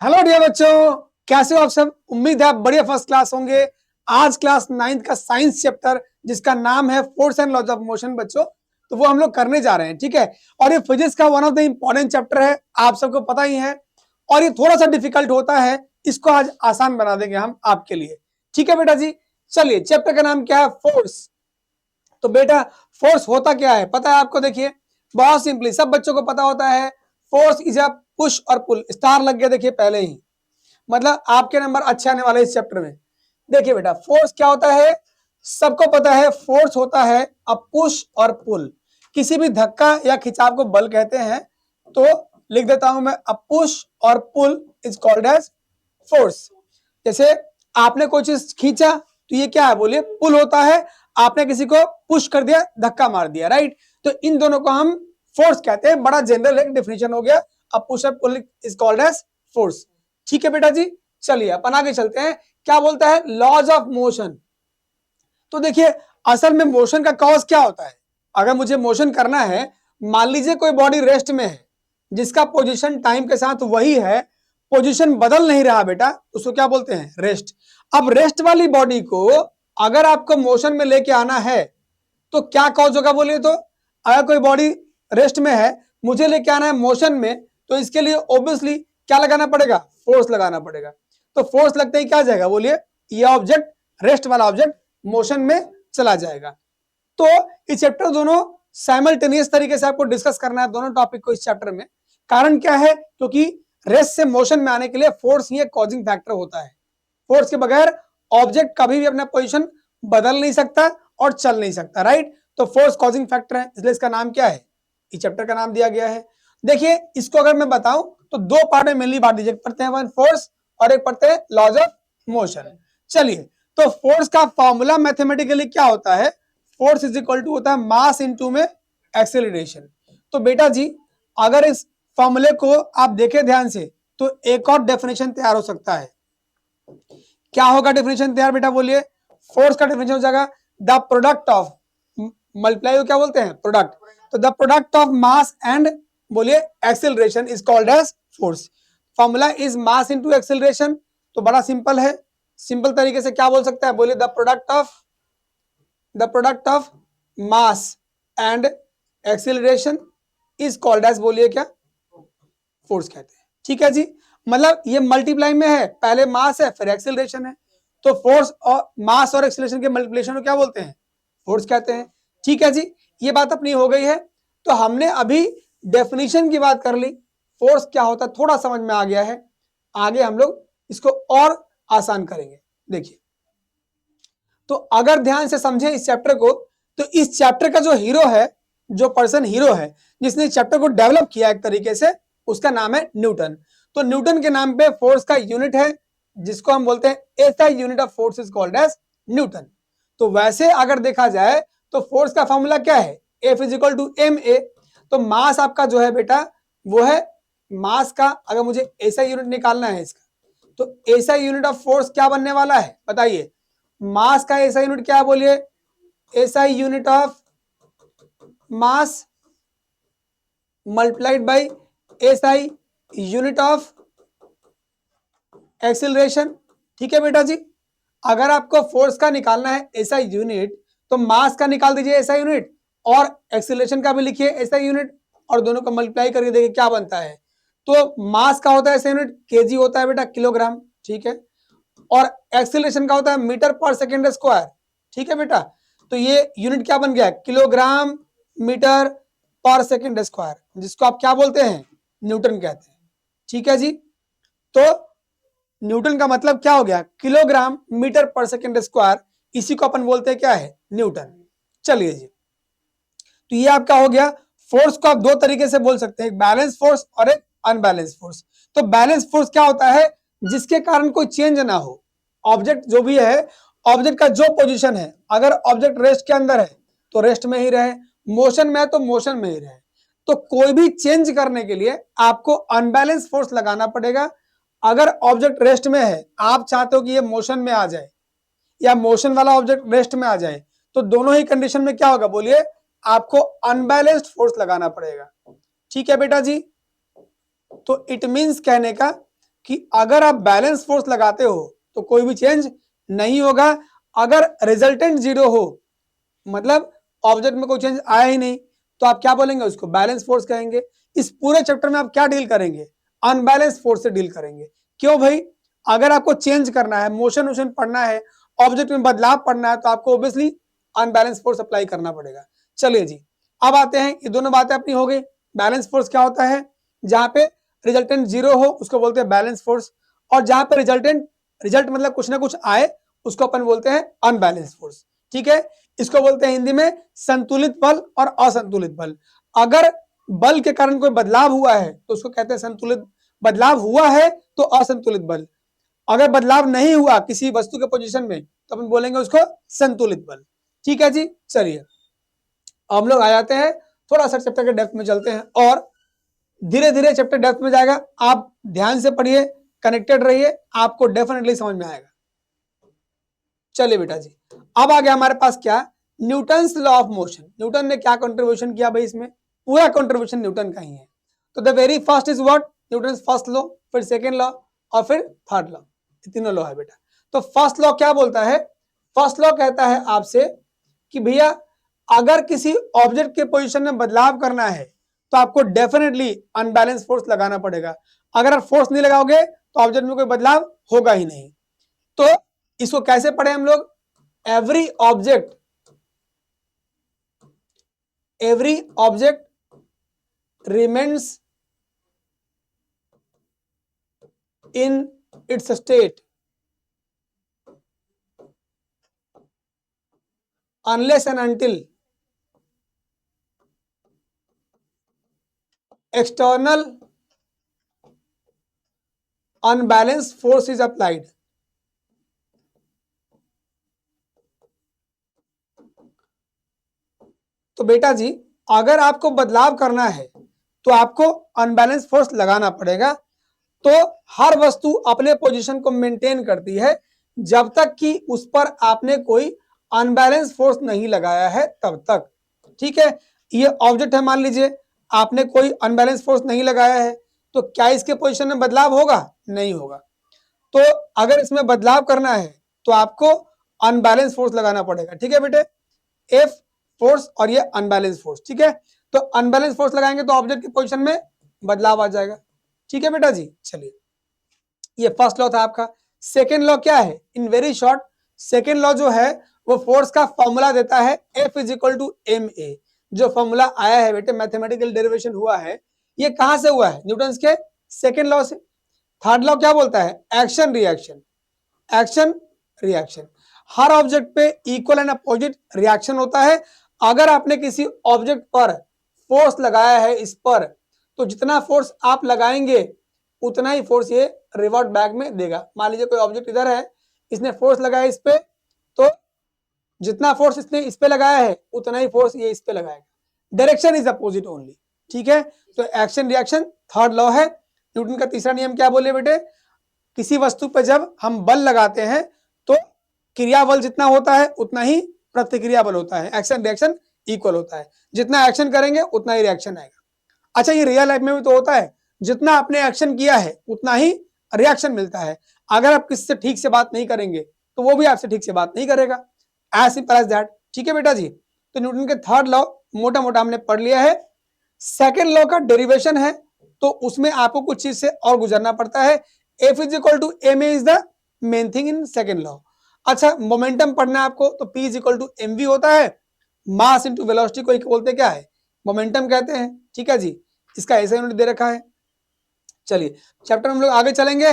Hello dear बच्चों, कैसे हो आप सब। उम्मीद है आप बढ़िया फर्स्ट क्लास होंगे। आज क्लास 9th का साइंस चैप्टर जिसका नाम है force and laws of motion बच्चों, तो वो हम लोग करने जा रहे हैं। ठीक है, और ये फिजिक्स का one of the important chapter है, आप सबको पता ही है। और ये थोड़ा सा डिफिकल्ट होता है, इसको आज आसान बना देंगे हम आपके लिए। ठीक है बेटा जी, चलिए चैप्टर का नाम क्या है, फोर्स। तो बेटा फोर्स होता क्या है पता है आपको। देखिए बहुत सिंपली सब बच्चों को पता होता है, फोर्स इज अ पुश और पुल। स्टार लग गया देखिए पहले ही, मतलब आपके नंबर अच्छे आने वाले इस चैप्टर में। देखिए बेटा फोर्स क्या होता है, सबको पता है। फोर्स होता है अ पुश और पुल। किसी भी धक्का या खिंचाव को बल कहते हैं। तो लिख देता हूं मैं, अ पुश और pull is called as force. जैसे आपने कोई चीज खींचा तो ये क्या है बोलिए, पुल होता है। आपने किसी को पुश कर दिया, धक्का मार दिया, राइट। तो इन दोनों को हम फोर्स कहते हैं। बड़ा जनरल एक डेफिनेशन हो गया, अ पुश और pull is called as force. ठीक है बेटा जी, चलिए अपन आगे चलते हैं। क्या बोलता है, लॉज ऑफ मोशन। तो देखिए असल में मोशन का कॉज क्या होता है। अगर मुझे मोशन करना है, मान लीजिए कोई बॉडी रेस्ट में है जिसका पोजीशन टाइम के साथ वही है, पोजीशन बदल नहीं रहा बेटा, उसको क्या बोलते हैं, रेस्ट। अब रेस्ट वाली बॉडी को अगर आपको मोशन में लेके आना है तो क्या कॉज होगा बोलिए। तो अगर कोई बॉडी रेस्ट में है, मुझे लेके आना है मोशन में, तो इसके लिए ऑब्वियसली क्या लगाना पड़ेगा, फोर्स लगाना पड़ेगा। तो फोर्स लगते ही क्या जाएगा बोलिए, ये ऑब्जेक्ट, रेस्ट वाला ऑब्जेक्ट मोशन में चला जाएगा। तो इस चैप्टर दोनों साइमल्टेनियस तरीके से आपको डिस्कस करना है, दोनों टॉपिक को इस चैप्टर में। कारण क्या है, क्योंकि रेस्ट से मोशन में आने के लिए फोर्स ही एक कॉजिंग फैक्टर होता है। फोर्स के बगैर ऑब्जेक्ट कभी भी अपना पोजीशन बदल नहीं सकता और चल नहीं सकता, राइट। तो फोर्स कॉजिंग फैक्टर है, इसलिए इसका नाम क्या है, इस चैप्टर का नाम दिया गया है। देखिए इसको अगर मैं बताऊं तो दो पार्ट में मेनली बांट दीजिए, पढ़ते हैं वन फोर्स और एक पढ़ते हैं लॉज ऑफ मोशन। चलिए, तो फोर्स का फॉर्मूला मैथमेटिकली क्या होता है, फोर्स इज इक्वल टू होता है मास इनटू में एक्सेलरेशन। तो बेटा जी अगर इस फॉर्मूले को आप देखें ध्यान से तो एक और डेफिनेशन तैयार हो सकता है। क्या होगा डेफिनेशन तैयार बेटा बोलिए, फोर्स का डेफिनेशन हो जाएगा द प्रोडक्ट ऑफ, मल्टीप्लाई को क्या बोलते हैं, प्रोडक्ट। तो the product of mass and बोलिए acceleration is called as force. Formula is mass into acceleration. तो बड़ा सिंपल है, सिंपल तरीके से क्या बोल सकता है बोलिए, the product of mass and acceleration is called as बोलिए क्या, फोर्स कहते हैं। ठीक है जी, मतलब ये मल्टीप्लाई में है, पहले मास है फिर एक्सेलरेशन है। तो फोर्स और मास और एक्सेलरेशन के मल्टीप्लिकेशन को क्या बोलते हैं, फोर्स कहते हैं। ठीक है जी, ये बात अपनी हो गई है। तो हमने अभी डेफिनेशन की बात कर ली, फोर्स क्या होता है थोड़ा समझ में आ गया है। आगे हम लोग इसको और आसान करेंगे। देखिए तो अगर ध्यान से समझे इस चैप्टर को, तो इस चैप्टर का जो हीरो है, जो पर्सन हीरो है जिसने इस चैप्टर को डेवलप किया एक तरीके से, उसका नाम है न्यूटन। तो न्यूटन के नाम पे फोर्स का यूनिट है जिसको हम बोलते हैं SI unit of force is called as newton. तो वैसे अगर देखा जाए तो फोर्स का फॉर्मूला क्या है, F is equal to M A. तो मास आपका जो है बेटा वो है, मास का अगर मुझे एसआई यूनिट निकालना है इसका, तो एसआई यूनिट ऑफ फोर्स क्या बनने वाला है बताइए। मास का एसआई यूनिट क्या है बोलिए, SI unit of mass multiplied by SI unit of acceleration. ठीक है बेटा जी, अगर आपको फोर्स का निकालना है एसआई यूनिट, तो मास का निकाल दीजिए एसआई यूनिट और एक्सेलरेशन का भी लिखिए एसआई यूनिट, और दोनों को मल्टीप्लाई करके देखिए क्या बनता है। तो मास का होता है एसआई यूनिट केजी होता है बेटा, किलोग्राम। ठीक है, और एक्सेलरेशन का होता है मीटर पर सेकेंड स्क्वायर। ठीक है बेटा, तो ये यूनिट क्या बन गया, kilogram metre per second square, जिसको आप क्या बोलते हैं, न्यूटन कहते हैं। ठीक है जी, तो न्यूटन का मतलब क्या हो गया, kilogram metre per second square, इसी को अपन बोलते हैं क्या है, न्यूटन। चलिए जी, तो ये आपका हो गया। फोर्स को आप दो तरीके से बोल सकते हैं, एक बैलेंस फोर्स और एक अनबैलेंस फोर्स। तो बैलेंस फोर्स क्या होता है, जिसके कारण कोई चेंज ना हो, ऑब्जेक्ट जो भी है, ऑब्जेक्ट का जो पोजीशन है, अगर ऑब्जेक्ट रेस्ट के अंदर है तो रेस्ट में ही रहे, मोशन में है तो मोशन में ही रहे। तो कोई भी चेंज करने के लिए आपको अनबैलेंस फोर्स लगाना पड़ेगा। अगर ऑब्जेक्ट रेस्ट में है, आप चाहते हो कि ये मोशन में आ जाए या मोशन वाला ऑब्जेक्ट रेस्ट में आ जाए, तो दोनों ही कंडीशन में क्या होगा बोलिए, आपको अनबैलेंस्ड फोर्स लगाना पड़ेगा। ठीक है बेटा जी, तो इट मींस कहने का कि अगर आप बैलेंस फोर्स लगाते हो तो कोई भी चेंज नहीं होगा। अगर रिजल्टेंट जीरो हो, मतलब ऑब्जेक्ट में कोई चेंज आया ही नहीं, तो आप क्या बोलेंगे, उसको बैलेंस फोर्स कहेंगे। इस पूरे चैप्टर में आप क्या डील करेंगे, अनबैलेंस फोर्स से डील करेंगे। क्यों भाई, अगर आपको चेंज करना है, मोशन वोशन पढ़ना है, ऑब्जेक्ट में बदलाव पढ़ना है, तो आपको ऑब्वियसली अनबैलेंस फोर्स अप्लाई करना पड़ेगा। चलिए जी, अब आते हैं, ये दोनों बातें अपनी हो गई। बैलेंस फोर्स क्या होता है, जहां पे रिजल्टेंट जीरो हो उसको बोलते हैं बैलेंस फोर्स, और जहां पे रिजल्ट मतलब कुछ ना कुछ आए उसको अपन बोलते हैं अनबैलेंस फोर्स। ठीक है, इसको बोलते हैं हिंदी में संतुलित बल और असंतुलित बल। अगर बल के कारण कोई बदलाव हुआ है तो उसको कहते हैं संतुलित, बदलाव हुआ है तो असंतुलित बल। अगर बदलाव नहीं हुआ किसी वस्तु के पोजीशन में तो अपन बोलेंगे उसको संतुलित बल। ठीक है जी, चलिए हम लोग आ जाते हैं, थोड़ा सा चैप्टर के डेप्थ में चलते हैं और धीरे धीरे चैप्टर डेप्थ में जाएगा। आप ध्यान से पढ़िए, कनेक्टेड रहिए, आपको डेफिनेटली समझ में आएगा। चलिए बेटा जी, अब आ गया हमारे पास क्या, Newton's law of motion. Newton ने क्या कंट्रीब्यूशन किया भाई, इसमें पूरा कंट्रीब्यूशन न्यूटन का ही है। तो the very first is what, Newton first law, फिर सेकेंड लॉ और फिर थर्ड लॉ, तीनों लॉ है बेटा। तो फर्स्ट लॉ क्या बोलता है, फर्स्ट लॉ कहता है आपसे कि भैया अगर किसी ऑब्जेक्ट के पोजीशन में बदलाव करना है तो आपको डेफिनेटली अनबैलेंस फोर्स लगाना पड़ेगा। अगर आप फोर्स नहीं लगाओगे तो ऑब्जेक्ट में कोई बदलाव होगा ही नहीं। तो इसको कैसे पढ़े हम लोग, every object remains in its state unless and until external unbalanced force is applied। तो बेटा जी अगर आपको बदलाव करना है तो आपको अनबैलेंस फोर्स लगाना पड़ेगा। तो हर वस्तु अपने पोजीशन को मेंटेन करती है जब तक कि उस पर आपने कोई अनबैलेंस फोर्स नहीं लगाया है तब तक। ठीक है, ये ऑब्जेक्ट है, मान लीजिए आपने कोई अनबैलेंस फोर्स नहीं लगाया है तो क्या इसके पोजीशन में बदलाव होगा, नहीं होगा। तो अगर इसमें बदलाव करना है तो आपको अनबैलेंस फोर्स लगाना पड़ेगा। ठीक है बेटे, एफ फोर्स और ये अनबैलेंस फोर्स। ठीक है, तो अनबैलेंस फोर्स लगाएंगे तो ऑब्जेक्ट की पोजीशन में बदलाव आ जाएगा। ठीक है बेटा जी, चलिए ये फर्स्ट लॉ था आपका। सेकेंड लॉ क्या है, in very short, second law जो है वो फोर्स का फॉर्मूला देता है F is equal to M A. जो फॉर्मूला आया है बेटे, मैथमेटिकल डेरिवेशन हुआ है, ये कहां से हुआ है, न्यूटन के सेकेंड लॉ से। थर्ड लॉ क्या बोलता है, एक्शन रिएक्शन, एक्शन रिएक्शन। हर ऑब्जेक्ट पे इक्वल एंड अपोजिट रिएक्शन होता है। अगर आपने किसी ऑब्जेक्ट पर फोर्स लगाया है इस पर, तो जितना फोर्स आप लगाएंगे उतना ही फोर्स ये रिवर्ट बैक में देगा। मान लीजिए कोई ऑब्जेक्ट इधर है, इसने फोर्स लगाया इस पे, तो जितना फोर्स इसने इस पे लगाया है उतना ही फोर्स ये इस पे लगाएगा। Direction is opposite only. ठीक है, तो एक्शन रिएक्शन थर्ड लॉ है। न्यूटन का तीसरा नियम क्या बोले बेटे, किसी वस्तु पर जब हम बल लगाते हैं तो क्रिया बल जितना होता है उतना ही प्रतिक्रिया बल होता है, एक्शन रिएक्शन इक्वल होता है। जितना एक्शन करेंगे उतना ही रिएक्शन आएगा। अच्छा, ये रियल लाइफ में भी तो होता है, जितना आपने एक्शन किया है उतना ही रिएक्शन मिलता है। अगर आप किसी से ठीक से बात नहीं करेंगे तो वो भी आपसे ठीक से बात नहीं करेगा, एज सिंपल एज दैट। ठीक है बेटा जी, तो न्यूटन के थर्ड लॉ मोटा मोटा हमने पढ़ लिया है। सेकेंड लॉ का डेरिवेशन है तो उसमें आपको कुछ चीज से और गुजरना पड़ता है। F is equal to M A is the main thing in second law. अच्छा, मोमेंटम पढ़ना है आपको तो P is equal to M V होता है, मास इंटू वेलोसिटी को बोलते क्या है, मोमेंटम कहते हैं। ठीक है जी, इसका ऐसा यूनिट दे रखा है। चलिए चैप्टर हम लोग आगे चलेंगे,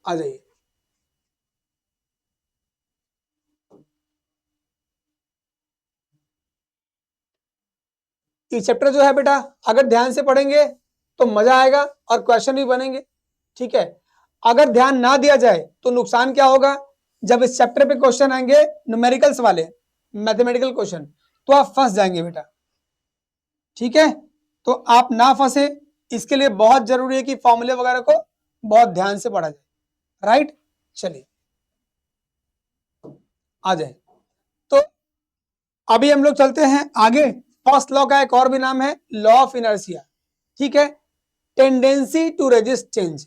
आ जाइए। ये चैप्टर जो है बेटा अगर ध्यान से पढ़ेंगे तो मजा आएगा और क्वेश्चन भी बनेंगे। ठीक है, अगर ध्यान ना दिया जाए तो नुकसान क्या होगा, जब इस चैप्टर पे क्वेश्चन आएंगे न्यूमेरिकल्स वाले, मैथमेटिकल क्वेश्चन, तो आप फंस जाएंगे बेटा। ठीक है, तो आप ना फंसे इसके लिए बहुत जरूरी है कि फॉर्मूले वगैरह को बहुत ध्यान से पढ़ा जाए। राइट, चलिए आ जाए। तो अभी हम लोग चलते हैं आगे। फर्स्ट लॉ का एक और भी नाम है लॉ ऑफ इनर्शिया। ठीक है, टेंडेंसी टू रेजिस्ट चेंज।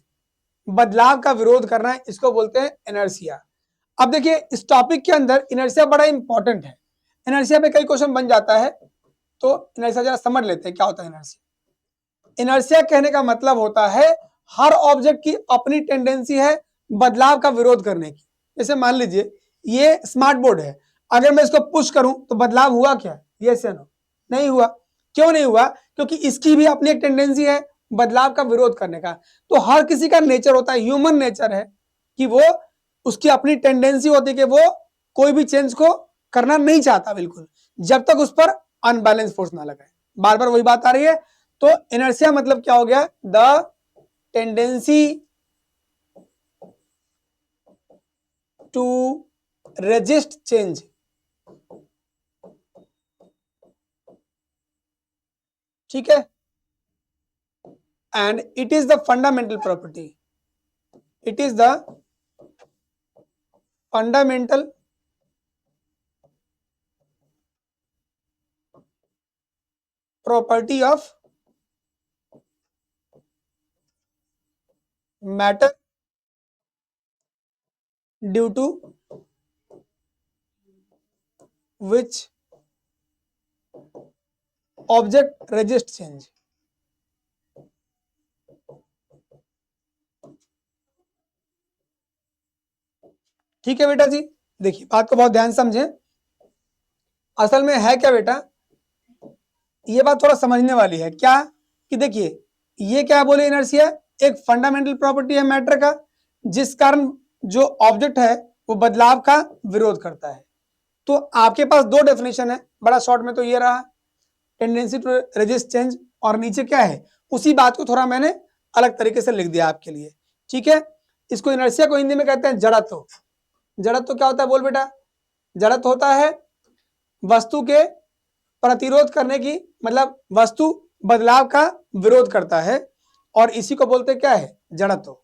बदलाव का विरोध करना है, इसको बोलते हैं इनर्शिया। अब देखिए इस टॉपिक के अंदर इनर्शिया बड़ा इंपॉर्टेंट है, इनर्शिया पे कई क्वेश्चन बन जाता है, तो इनर्शिया जरा समझ लेते हैं क्या होता है इनर्शिया। इनर्शिया कहने का मतलब होता है हर ऑब्जेक्ट की अपनी टेंडेंसी है बदलाव का विरोध करने की। जैसे मान लीजिए ये स्मार्ट बोर्ड है, अगर मैं इसको पुश करूं तो बदलाव हुआ क्या? यस या नो? नहीं हुआ। क्यों नहीं हुआ? क्योंकि इसकी भी अपनी एक टेंडेंसी है बदलाव का विरोध करने का। तो हर किसी का नेचर होता है, ह्यूमन नेचर है कि वो, उसकी अपनी टेंडेंसी होती है कि वो कोई भी चेंज को करना नहीं चाहता बिल्कुल, जब तक उस पर अनबैलेंस फोर्स ना लगाए। बार बार वही बात आ रही है। तो इनर्शिया मतलब क्या हो गया? The tendency to resist change. ठीक है, and it is the fundamental property, it is the fundamental property of matter due to which object resist change. ठीक है बेटा जी, देखिए बात को बहुत ध्यान समझें। असल में है क्या बेटा, ये बात थोड़ा समझने वाली है क्या, कि देखिए ये क्या बोले इनर्शिया, एक फंडामेंटल प्रॉपर्टी है मैटर का, जिस कारण जो ऑब्जेक्ट है वो बदलाव का विरोध करता है। तो आपके पास दो डेफिनेशन है, बड़ा शॉर्ट में तो ये रहा टेंडेंसी टू रेजिस्ट चेंज, और नीचे क्या है, उसी बात को थोड़ा मैंने अलग तरीके से लिख दिया आपके लिए। ठीक है, इसको इनर्शिया को हिंदी में कहते हैं जड़त्व। जड़त्व क्या होता है बोल बेटा? जड़त्व होता है वस्तु के प्रतिरोध करने की, मतलब वस्तु बदलाव का विरोध करता है, और इसी को बोलते क्या है? जड़त्व।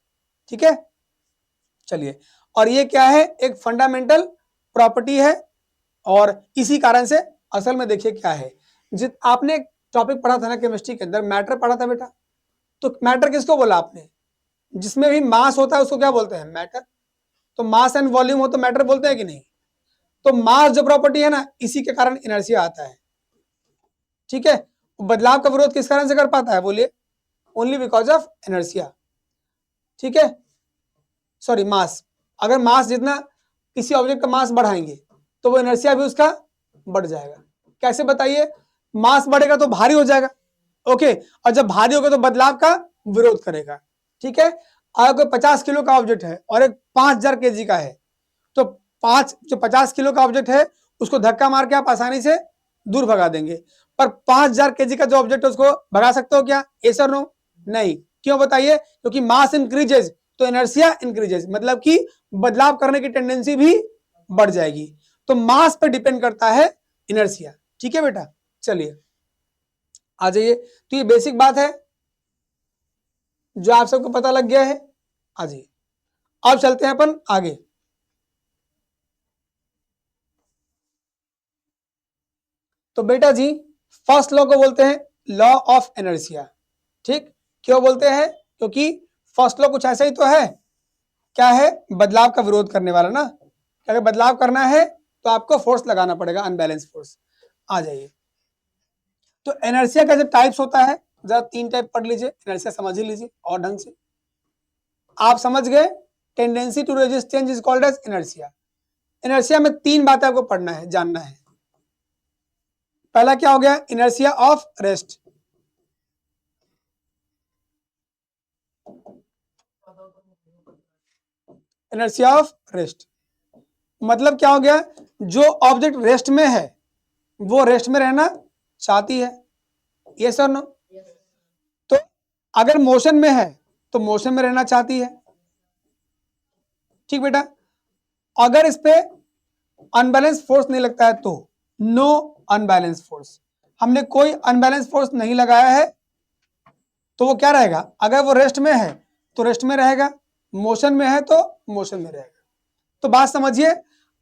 ठीक है, चलिए, और ये क्या है? एक फंडामेंटल प्रॉपर्टी है, और इसी कारण से असल में देखिए क्या है, जित आपने एक टॉपिक पढ़ा था ना केमिस्ट्री के अंदर, मैटर पढ़ा था बेटा, तो मैटर किसको बोला आपने? जिसमें भी मास होता है उसको क्या बोलते हैं? मैटर। तो मास एंड वॉल्यूम हो तो मैटर बोलते हैं कि नहीं? तो मास जो प्रॉपर्टी है ना, इसी के कारण इनर्शिया आता है। ठीक है, बदलाव का विरोध किस कारण से कर पाता है बोलिए? Only because of inertia. ठीक है, सॉरी मास। अगर मास जितना किसी ऑब्जेक्ट का मास बढ़ाएंगे तो वो इनर्शिया भी उसका बढ़ जाएगा। कैसे बताइए? मास बढ़ेगा तो भारी हो जाएगा, ओके, और जब भारी होगा तो बदलाव का विरोध करेगा। ठीक है, अगर कोई 50 किलो का ऑब्जेक्ट है और एक 5000 केजी का है, तो जो 50 किलो का ऑब्जेक्ट है उसको धक्का मार के आप आसानी से दूर भगा देंगे, पर 5000 केजी का जो ऑब्जेक्ट है उसको भगा सकते हो क्या? यस और नो? नहीं। क्यों बताइए? क्योंकि मास इंक्रीजेज तो इनर्शिया इंक्रीजेज, मतलब कि बदलाव करने की टेंडेंसी भी बढ़ जाएगी। तो मास पे डिपेंड करता है इनर्शिया। ठीक है बेटा, चलिए आ जाइए। तो ये बेसिक बात है जो आप सबको पता लग गया है। आ जाइए, अब चलते हैं अपन आगे। तो बेटा जी फर्स्ट लॉ को बोलते हैं लॉ ऑफ इनर्शिया। ठीक, क्यों बोलते हैं? क्योंकि फर्स्ट लॉ कुछ ऐसा ही तो है, क्या है? बदलाव का विरोध करने वाला ना। अगर बदलाव करना है तो आपको फोर्स लगाना पड़ेगा, अनबैलेंस फोर्स। आ जाइए, तो इनर्शिया का जो टाइप्स होता है, जरा 3 टाइप पढ़ लीजिए, इनर्शिया समझ ही लीजिए और ढंग से। आप समझ गए, tendency to resist change is called as inertia. Inertia में 3 बातें आपको पढ़ना है, जानना है। पहला क्या हो गया? Inertia of rest. Inertia of rest मतलब क्या हो गया? जो ऑब्जेक्ट रेस्ट में है वो रेस्ट में रहना चाहती है, यस और नो? तो अगर मोशन में है तो मोशन में रहना चाहती है। ठीक बेटा, अगर इस पे अनबैलेंस फोर्स नहीं लगता है तो नो अनबैलेंस फोर्स। हमने कोई अनबैलेंस फोर्स नहीं लगाया है तो वो क्या रहेगा? अगर वो रेस्ट में है तो रेस्ट में रहेगा, मोशन में है तो मोशन में रहेगा। तो बात समझिए,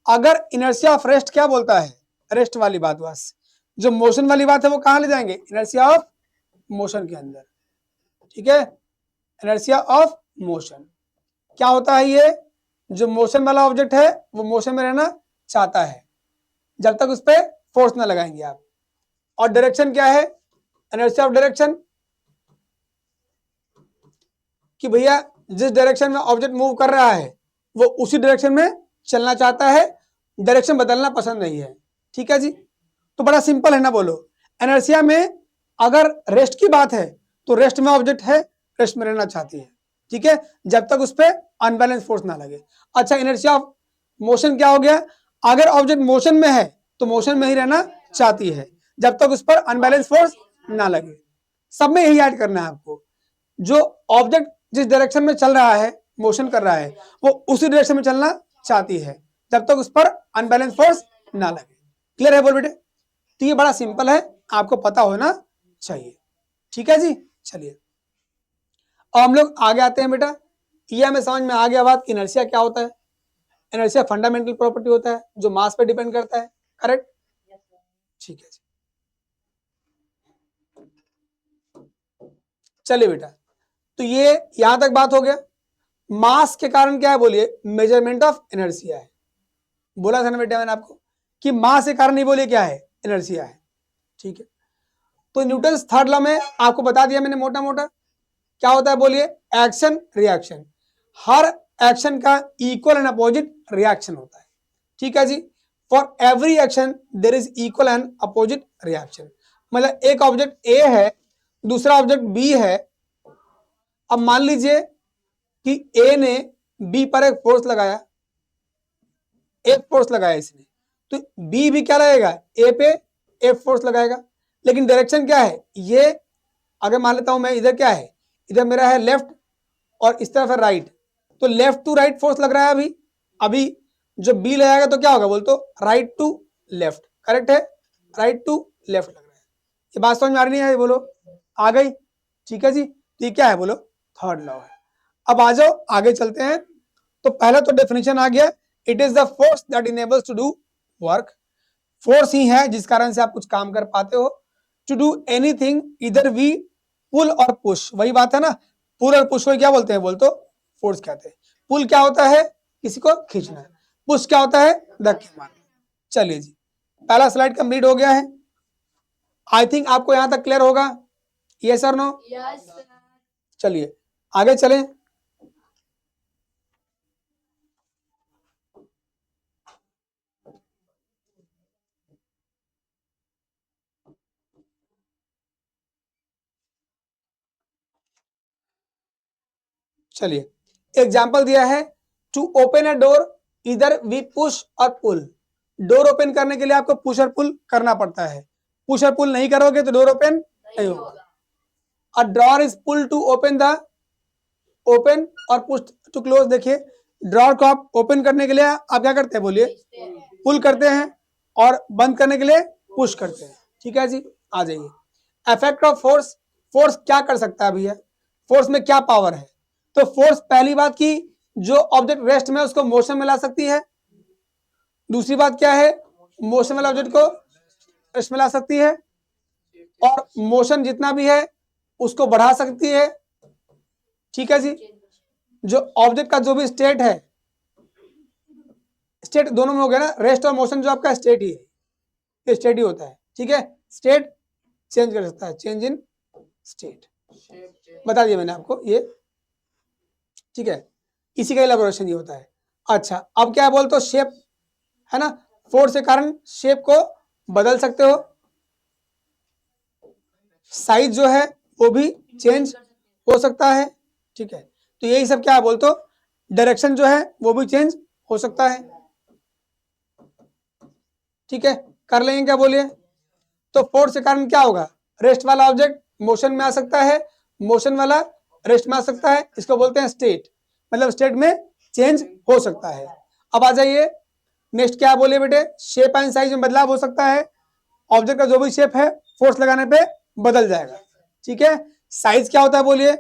अगर इनर्शिया ऑफ रेस्ट क्या बोलता है? रेस्ट वाली बात, बस जो मोशन वाली बात है वो कहां ले जाएंगे? इनर्शिया ऑफ मोशन के अंदर। ठीक है, इनर्शिया ऑफ मोशन। क्या होता है, ये जो मोशन वाला ऑब्जेक्ट है वो मोशन में रहना चाहता है जब तक उस पर फोर्स ना लगाएंगे आप। और डायरेक्शन क्या है, इनर्शिया ऑफ डायरेक्शन, कि भैया जिस डायरेक्शन में ऑब्जेक्ट मूव कर रहा है वो उसी डायरेक्शन में चलना चाहता है, डायरेक्शन बदलना पसंद नहीं है। ठीक है जी, तो बड़ा सिंपल है ना, बोलो। इनर्शिया में अगर रेस्ट की बात है तो रेस्ट में ऑब्जेक्ट है, रेस्ट में रहना चाहती है, ठीक है, जब तक उस पर अनबैलेंस फोर्स ना लगे। अच्छा, इनर्शिया ऑफ मोशन क्या हो गया, अगर ऑब्जेक्ट मोशन में है तो मोशन में ही रहना चाहती है जब तक उस पर अनबैलेंस फोर्स ना लगे। सब में यही ऐड करना है आपको, जो ऑब्जेक्ट जिस डायरेक्शन में चल रहा है, मोशन कर रहा है, वो उसी डायरेक्शन में चलना चाहती है जब तक उस पर अनबैलेंस फोर्स ना लगे। क्लियर है बोल बेटे? तो ये बड़ा सिंपल है, आपको पता होना चाहिए। ठीक है जी, चलिए अब हम लोग आगे आते हैं बेटा। ये हमें समझ में आ गया बात, इनर्शिया क्या होता है। इनर्शिया फंडामेंटल प्रॉपर्टी होता है जो मास पे डिपेंड करता है, करेक्ट? ठीक है जी, चलिए बेटा, तो ये यहां तक बात हो गया। मास के कारण क्या है बोलिए, मेजरमेंट ऑफ इनर्शिया है। बोला था ना बेटा मैंने आपको कि मास के कारण नहीं, बोलिए क्या है, इनर्शिया है। ठीक है, तो न्यूटन थर्ड लॉ में आपको बता दिया मैंने मोटा मोटा क्या होता है, बोलिए एक्शन रिएक्शन। हर एक्शन का इक्वल एंड अपोजिट रिएक्शन होता है। ठीक है जी, for every action there is equal and opposite reaction. मतलब एक ऑब्जेक्ट ए है, दूसरा ऑब्जेक्ट बी है। अब मान लीजिए कि ए ने बी पर एक फोर्स लगाया, एक फोर्स लगाया इसने, तो बी भी क्या लगेगा, ए पे एफ फोर्स लगाएगा। लेकिन डायरेक्शन क्या है, ये अगर मान लेता हूं मैं, इधर क्या है, इधर मेरा है लेफ्ट और इस तरफ है राइट, तो लेफ्ट टू राइट फोर्स लग रहा है अभी। अभी जो बी लगाएगा तो क्या होगा, बोल तो राइट टू लेफ्ट, करेक्ट है, राइट टू लेफ्ट लग रहा है। ये बात समझ में आ रही नहीं है, बोलो आ गई? ठीक है जी, तो ये क्या है, बोलो थर्ड लॉ है। अब आ जाओ आगे चलते हैं। तो पहला तो डेफिनेशन आ गया, it is the force that enables to do work. Force ही है जिस कारण से आप कुछ काम कर पाते हो। टू डू एनीथिंग, इधर वी पुल और पुश, वही बात है ना, पुल और पुश को क्या बोलते हैं, बोल तो फोर्स कहते हैं। पुल क्या होता है, किसी को खींचना, पुश क्या होता है, धक्के मारना। चलिए जी, पहला स्लाइड कंप्लीट हो गया है, आई थिंक आपको यहां तक क्लियर होगा, यस और नो? चलिए आगे चलें। चलिए, एग्जाम्पल दिया है, टू ओपन अ डोर इधर वी पुश और पुल। डोर ओपन करने के लिए आपको पुश और पुल करना पड़ता है, पुश और पुल नहीं करोगे तो डोर ओपन नहीं होगा। A drawer is pull to open the, open और पुश टू क्लोज। देखिए ड्रॉर को आप ओपन करने के लिए आप क्या करते हैं, बोलिए पुल करते हैं, और बंद करने के लिए पुश करते हैं। ठीक है जी, आ जाइए। इफेक्ट ऑफ फोर्स, फोर्स क्या कर सकता है भैया, फोर्स में क्या पावर है। तो फोर्स पहली बात की, जो ऑब्जेक्ट रेस्ट में उसको मोशन में ला सकती है। दूसरी बात क्या है, मोशन वाले ऑब्जेक्ट को रेस्ट में ला सकती है, और मोशन जितना भी है उसको बढ़ा सकती है। ठीक है जी, जो ऑब्जेक्ट का जो भी स्टेट है, स्टेट दोनों में हो गया ना, रेस्ट और मोशन जो आपका स्टेट ही है, ये स्टेट ही होता है। ठीक है, स्टेट चेंज कर सकता है, चेंज इन स्टेट बता दिया मैंने आपको ये। ठीक है, इसी का इलेबोरेशन ये होता है। अच्छा, अब क्या बोलते हो, शेप है ना, फोर्स के कारण शेप को बदल सकते हो, साइज जो है वो भी चेंज हो सकता है। ठीक है, तो यही सब क्या है, बोलते हो डायरेक्शन जो है वो भी चेंज हो सकता है। ठीक है, कर लेंगे क्या, बोलिए। तो फोर्स के कारण क्या होगा, रेस्ट वाला ऑब्जेक्ट मोशन में आ सकता है, मोशन वाला रेस्ट में आ सकता है, इसको बोलते हैं स्टेट, मतलब स्टेट में चेंज हो सकता है। अब आ जाइए नेक्स्ट, क्या बोलिए बेटे, शेप एंड साइज में बदलाव हो सकता है, ऑब्जेक्ट का जो भी शेप है फोर्स लगाने पे बदल जाएगा। ठीक है, साइज क्या होता है, बोलिए,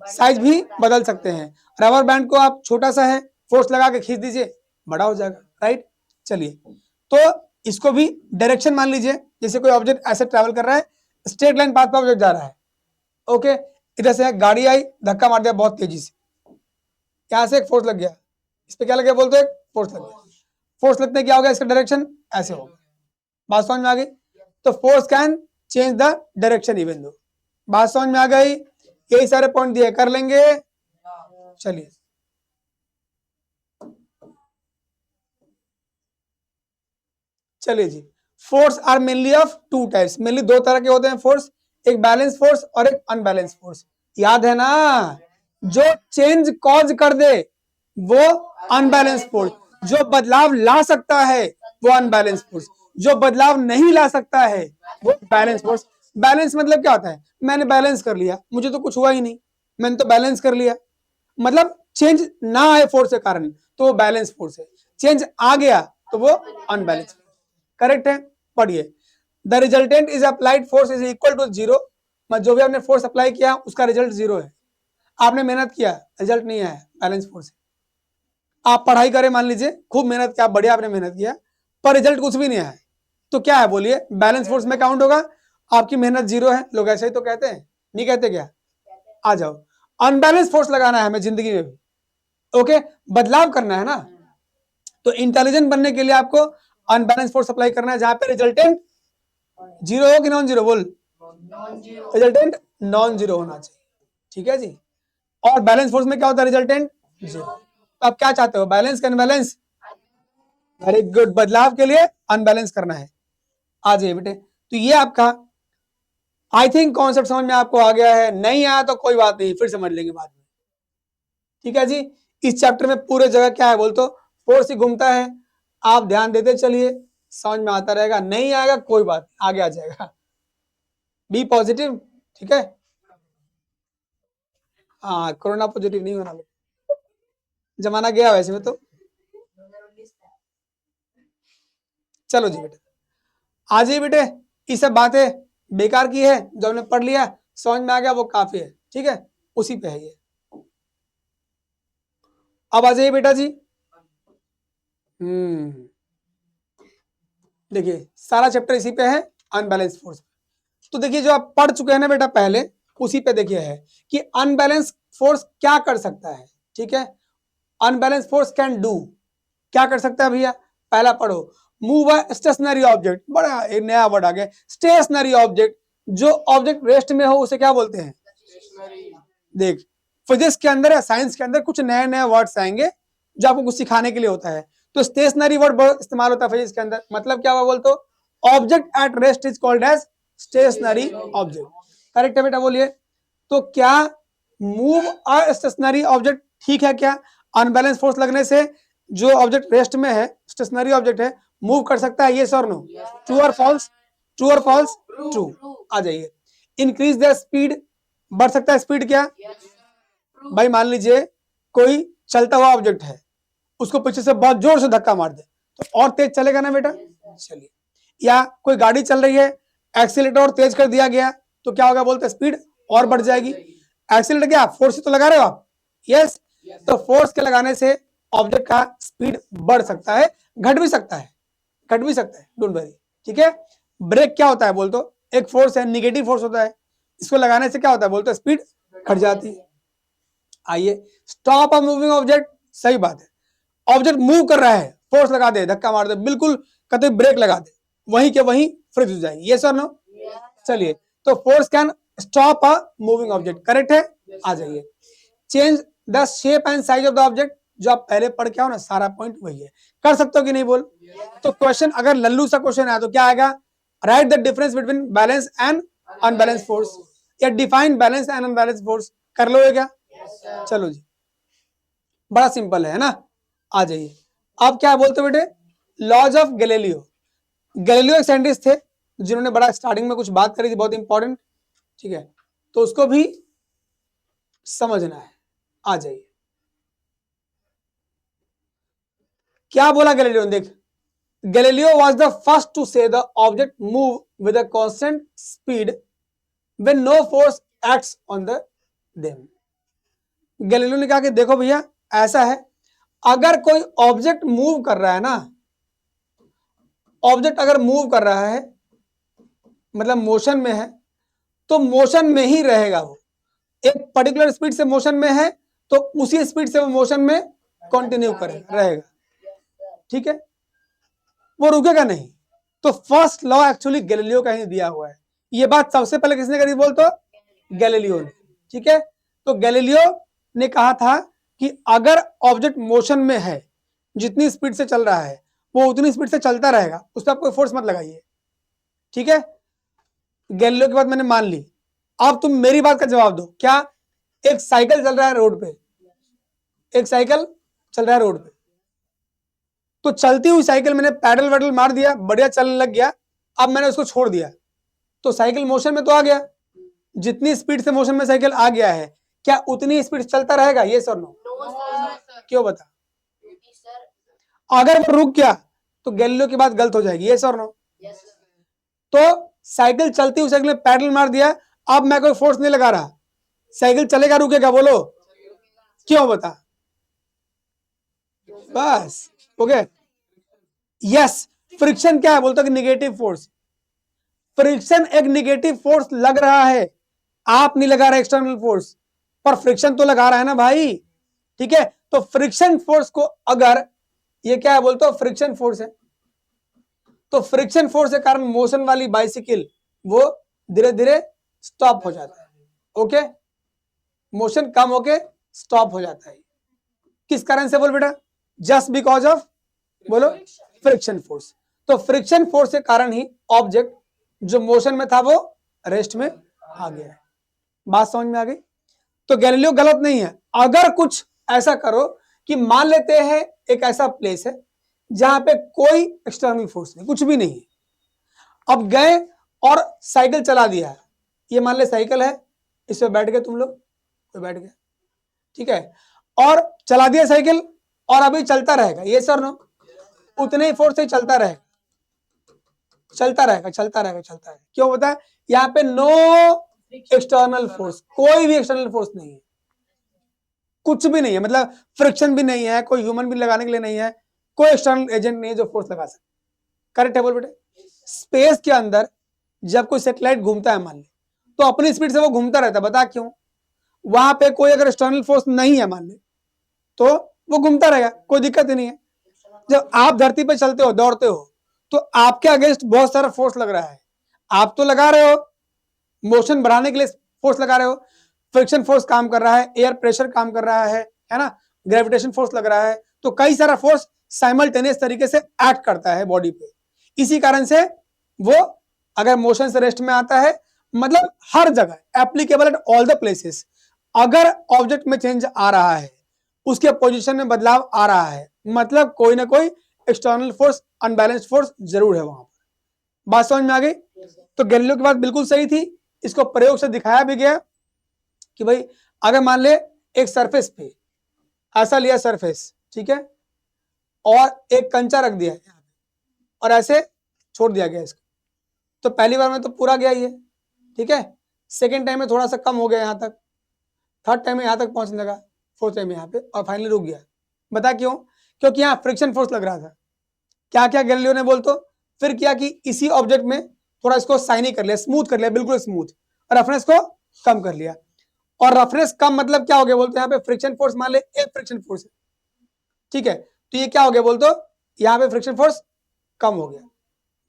साइज भी बदल सकते हैं। रबर बैंड को आप छोटा सा है, फोर्स लगा के खींच दीजिए, बड़ा हो जाएगा, राइट। चलिए, तो इसको भी डायरेक्शन मान लीजिए, जैसे कोई ऑब्जेक्ट ऐसे ट्रैवल कर रहा है, स्ट्रेट लाइन पाथ पर ऑब्जेक्ट जा रहा है, ओके, इधर से गाड़ी आई, धक्का मार दिया बहुत तेजी से, यहां से एक फोर्स लग गया, इस पे क्या लग गया बोलते, एक फोर्स लग गया, फोर्स लगने क्या हो गया, इसका डायरेक्शन ऐसे हो गया। बात समझ में आ गई? तो force can change the direction even though. बात समझ में आ गई? यही सारे पॉइंट दिए, कर लेंगे। चलिए चलिए जी, force are mainly of two types, mainly दो तरह के होते हैं फोर्स, एक बैलेंस फोर्स और एक अनबैलेंस फोर्स। याद है ना, जो चेंज कॉज कर दे वो अनबैलेंस फोर्स, जो बदलाव ला सकता है वो अनबैलेंस फोर्स, जो बदलाव नहीं ला सकता है वो बैलेंस फोर्स। बैलेंस मतलब क्या होता है, मैंने बैलेंस कर लिया, मुझे तो कुछ हुआ ही नहीं, मैंने तो बैलेंस कर लिया, मतलब चेंज ना आए फोर्स के कारण तो वो बैलेंस फोर्स है, चेंज आ गया तो वो अनबैलेंस। करेक्ट है? पढ़िए, the resultant is applied force is equal to zero, जो भी आपने फोर्स अप्लाई किया उसका रिजल्ट जीरो है। आपने मेहनत किया, रिजल्ट नहीं आया, बैलेंस फोर्स है। आप पढ़ाई करें, मान लीजिए खूब मेहनत किया, बढ़िया आपने मेहनत किया, पर रिजल्ट कुछ भी नहीं आया, तो क्या है बोलिए, बैलेंस फोर्स में काउंट होगा, आपकी मेहनत जीरो है। लोग ऐसे ही तो कहते हैं, नहीं कहते क्या? आ जाओ, अनबैलेंस फोर्स लगाना है हमें जिंदगी में भी, ओके, बदलाव करना है ना, तो इंटेलिजेंट बनने के लिए आपको अनबैलेंस फोर्स अप्लाई करना है, जहां पे रिजल्टेंट जीरो हो कि नॉन जीरो, बोल, रिजल्टेंट नॉन जीरो होना चाहिए, ठीक है जी। और बैलेंस फोर्स में क्या होता है, रिजल्टेंट जीरो। तो आप क्या चाहते हो, बैलेंस का अनबैलेंस? वेरी गुड, बदलाव के लिए अनबैलेंस करना है। आ जाइए बेटे, तो ये आपका आई थिंक कॉन्सेप्ट समझ में आपको आ गया है, नहीं आया तो कोई बात नहीं, फिर समझ लेंगे बाद में, ठीक है जी। इस चैप्टर में पूरे जगह क्या है बोल तो फोर्स ही घूमता है, आप ध्यान देते चलिए, समझ में आता रहेगा, नहीं आएगा कोई बात, आगे आ जाएगा, बी पॉजिटिव, ठीक है। हाँ, कोरोना पॉजिटिव नहीं होना, जमाना गया वैसे में तो। चलो जी बेटे, आ जाइए बेटे, ये सब बातें बेकार की है, जो हमने पढ़ लिया समझ में आ गया वो काफी है, ठीक है, उसी पे है ये। अब आ जाइए बेटा जी, देखिए सारा चैप्टर इसी पे है, अनबैलेंस फोर्स। तो देखिए जो आप पढ़ चुके हैं ना बेटा पहले, उसी पे देखिए है कि अनबैलेंस फोर्स क्या कर सकता है, ठीक है। अनबैलेंस फोर्स कैन डू, क्या कर सकता है भैया, पहला पढ़ो, मूव अ स्टेशनरी ऑब्जेक्ट, बड़ा एक नया वर्ड आ गया, स्टेशनरी ऑब्जेक्ट, जो ऑब्जेक्ट रेस्ट में हो उसे क्या बोलते हैं, देख फिजिक्स के अंदर या साइंस के अंदर कुछ नए नए वर्ड्स आएंगे जो आपको कुछ सिखाने के लिए होता है, तो स्टेशनरी वर्ड इस्तेमाल होता है फिजिक्स के अंदर, मतलब क्या हुआ बोल तो, object at rest is called as stationary object. Correct है बेटा, बोलिए। तो क्या मूव अ स्टेशनरी ऑब्जेक्ट ठीक है क्या, अनबैलेंस फोर्स लगने से जो ऑब्जेक्ट रेस्ट में है, स्टेशनरी ऑब्जेक्ट है, मूव कर सकता है, ये सर नो, ट्रू और फॉल्स, ट्रू और फॉल्स, ट्रू। आ जाइए, इंक्रीज द स्पीड, बढ़ सकता है स्पीड क्या, भाई मान लीजिए कोई चलता हुआ ऑब्जेक्ट है, उसको पीछे से बहुत जोर से धक्का मार दे तो और तेज चलेगा ना बेटा, चलिए। या कोई गाड़ी चल रही है, एक्सीलेटर और तेज कर दिया गया तो क्या होगा बोलते, स्पीड और बढ़ जाएगी। एक्सीलेटर क्या, फोर्स तो लगा रहे हो आप, यस, तो फोर्स के लगाने से ऑब्जेक्ट का स्पीड बढ़ सकता है, घट भी सकता है, घट भी सकता है, डोंट वरी, ठीक है। ब्रेक क्या होता है बोल तो, एक फोर्स है, निगेटिव फोर्स होता है, इसको लगाने से क्या होता है बोलते, स्पीड घट जाती है। आइए, स्टॉप अ मूविंग ऑब्जेक्ट, सही बात है, ऑब्जेक्ट मूव कर रहा है, फोर्स लगा दे, धक्का मार दे, बिल्कुल कतई ब्रेक लगा दे, वहीं के वहीं फ्रीज हो जाएगी, ये सर नो। चलिए, तो force can stop a moving object, correct है। आ जाइए, change the shape and size of the object, जो आप पहले पढ़ के आओ ना, सारा पॉइंट वही है, कर सकते हो कि नहीं बोल। तो क्वेश्चन अगर लल्लू सा क्वेश्चन आया तो क्या आएगा, write the difference between balance and unbalance force, या define balance and unbalance force, कर लो क्या। चलो जी, बड़ा सिंपल है ना। आ जाइए, अब क्या बोलते बेटे, लॉज ऑफ गैलीलियो, गैलीलियो एक साइंटिस्ट थे जिन्होंने बड़ा स्टार्टिंग में कुछ बात करी थी बहुत इंपॉर्टेंट, ठीक है, तो उसको भी समझना है। आ जाइए, क्या बोला गैलीलियो ने, देख, Galileo was the first to say the object move with a constant speed when no force acts on the them. Galileo ने कहा कि देखो भैया ऐसा है, अगर कोई ऑब्जेक्ट मूव कर रहा है ना, ऑब्जेक्ट अगर मूव कर रहा है मतलब मोशन में है, तो मोशन में ही रहेगा वो, एक पर्टिकुलर स्पीड से मोशन में है तो उसी स्पीड से वो मोशन में कंटिन्यू करेगा रहेगा, ठीक है, वो रुकेगा नहीं। तो फर्स्ट लॉ एक्चुअली गैलीलियो का ही दिया हुआ है। ये बात सबसे पहले किसने करी बोल तो गैलीलियो ने, ठीक है। तो गैलीलियो ने कहा था कि अगर ऑब्जेक्ट मोशन में है, जितनी स्पीड से चल रहा है वो उतनी स्पीड से चलता रहेगा, उस पर आप कोई फोर्स मत लगाइए, ठीक है। गैलीलियो की बात मैंने मान ली। अब तुम मेरी बात का जवाब दो, क्या एक साइकिल चल रहा है रोड पे, एक साइकिल चल रहा है रोड पे, तो चलती हुई साइकिल मैंने पैडल वैडल मार दिया, बढ़िया चलने लग गया, अब मैंने उसको छोड़ दिया तो साइकिल मोशन में तो आ गया। जितनी स्पीड से मोशन में साइकिल आ गया है, क्या उतनी स्पीड चलता रहेगा, ये सर नो? क्यों बता? अगर वो रुक गया तो गैलीलियो की बात गलत हो जाएगी, ये सर नो? तो साइकिल चलती हुई साइकिल में पैडल मार दिया, अब मैं कोई फोर्स नहीं लगा रहा, साइकिल चलेगा रुकेगा बोलो? क्यों बता? बस ओके। यस, फ्रिक्शन क्या है बोलता कि निगेटिव फोर्स। फ्रिक्शन एक निगेटिव फोर्स लग रहा है, आप नहीं लगा रहे एक्सटर्नल फोर्स, पर फ्रिक्शन तो लगा रहा है ना भाई, ठीक है। तो फ्रिक्शन फोर्स को अगर ये क्या है बोलते हो फ्रिक्शन फोर्स है, तो फ्रिक्शन फोर्स के कारण मोशन वाली बाइसिकल वो धीरे धीरे स्टॉप हो जाता है, ओके, मोशन कम होके स्टॉप हो जाता है। किस कारण से बोल बेटा? जस्ट बिकॉज ऑफ बोलो फ्रिक्शन फोर्स। तो फ्रिक्शन फोर्स के कारण ही ऑब्जेक्ट जो मोशन में था वो रेस्ट में आ गया है। बात समझ में आ गई? तो गैलीलियो गलत नहीं है। अगर कुछ ऐसा करो कि मान लेते हैं एक ऐसा प्लेस है जहां पे कोई एक्सटर्नल फोर्स नहीं, कुछ भी नहीं है, अब गए और साइकिल चला दिया है, ये मान ले साइकिल है, इस पे बैठ गए तुम लोग, तो बैठ गए, ठीक है, और चला दिया साइकिल और अभी चलता रहेगा, ये सर नो? उतने ही फोर्स से चलता रहेगा, चलता रहेगा, चलता रहेगा, चलता रहेगा। क्यों होता है? यहाँ पे नो एक्सटर्नल फोर्स, कोई भी एक्सटर्नल फोर्स नहीं है, कुछ भी नहीं है, मतलब फ्रिक्शन भी नहीं है, कोई ह्यूमन भी लगाने के लिए नहीं है, कोई एक्सटर्नल एजेंट नहीं है जो फोर्स लगा सकता। करेक्ट है बोल बेटे? स्पेस के अंदर जब कोई सैटेलाइट घूमता है मान ले, तो अपनी स्पीड से वो घूमता रहता है, बता क्यों? वहां पे कोई अगर एक्सटर्नल फोर्स नहीं है मान ले, तो वो घूमता रहेगा, कोई दिक्कत ही नहीं है। जब आप धरती पे चलते हो, दौड़ते हो, तो आपके अगेंस्ट बहुत सारा फोर्स लग रहा है, आप तो लगा रहे हो, मोशन बढ़ाने के लिए फोर्स लगा रहे हो, फ्रिक्शन फोर्स काम कर रहा है, एयर प्रेशर काम कर रहा है ना, ग्रेविटेशन फोर्स लग रहा है, तो कई सारा फोर्स साइमल्टेनियस तरीके से एक्ट करता है बॉडी पे। इसी कारण से वो अगर मोशन से रेस्ट में आता है, मतलब हर जगह applicable at all the places, अगर ऑब्जेक्ट में चेंज आ रहा है, उसके पोजीशन में बदलाव आ रहा है, मतलब कोई ना कोई एक्सटर्नल फोर्स, अनबैलेंस्ड फोर्स जरूर है वहां पर। बात समझ में आ गई? तो गैलीलियो की बात बिल्कुल सही थी, इसको प्रयोग से दिखाया भी गया कि भाई अगर मान ले एक सरफेस पे ऐसा लिया सरफेस, ठीक है, और एक कंचा रख दिया है और ऐसे छोड़ दिया गया इसको, तो पहली बार में तो पूरा गया ये, ठीक है, सेकेंड टाइम में थोड़ा सा कम हो गया यहां तक, थर्ड टाइम में यहां तक पहुंचने लगा, फोर्थ टाइम में यहाँ पे, और फाइनली रुक गया। बता क्यों? क्योंकि यहाँ फ्रिक्शन फोर्स लग रहा था। क्या क्या गैलीलियो ने बोल तो फिर किया कि इसी ऑब्जेक्ट में थोड़ा इसको साइनी कर लिया, स्मूथ कर लिया, बिल्कुल स्मूथ, और रफनेस को कम कर लिया। और रफनेस कम मतलब क्या हो गया बोलते? यहाँ पे फ्रिक्शन फोर्स मान ले एक फ्रिक्शन फोर्स है, ठीक है, तो ये क्या हो गया बोल तो यहाँ पे फ्रिक्शन फोर्स कम हो गया,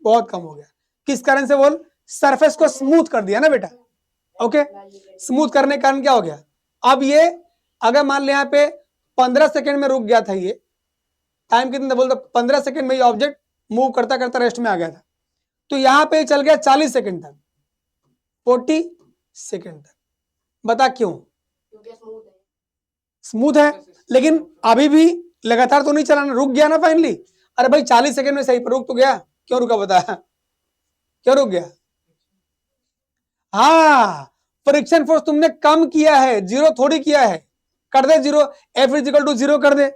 बहुत कम हो गया। किस कारण से बोल? सरफेस को स्मूथ कर दिया ना बेटा, ओके, स्मूथ करने के कारण क्या हो गया? अब ये अगर मान ले यहाँ पे 15 सेकेंड में रुक गया था, ये टाइम कितना बोलते 15 सेकेंड में ये ऑब्जेक्ट मूव करता करता रेस्ट में आ गया था, तो यहां पे चल गया 40 सेकेंड तक, 40 सेकेंड तक। बता क्यों? स्मूथ है, लेकिन अभी भी लगातार तो नहीं चलाना, रुक गया ना फाइनली। अरे भाई 40 सेकेंड में सही पर रुक तो गया, क्यों रुका बता? क्यों रुक गया? हाँ, फ्रिक्शन फोर्स तुमने कम किया है, जीरो थोड़ी किया है। कर दे zero, F is equal to zero कर दे,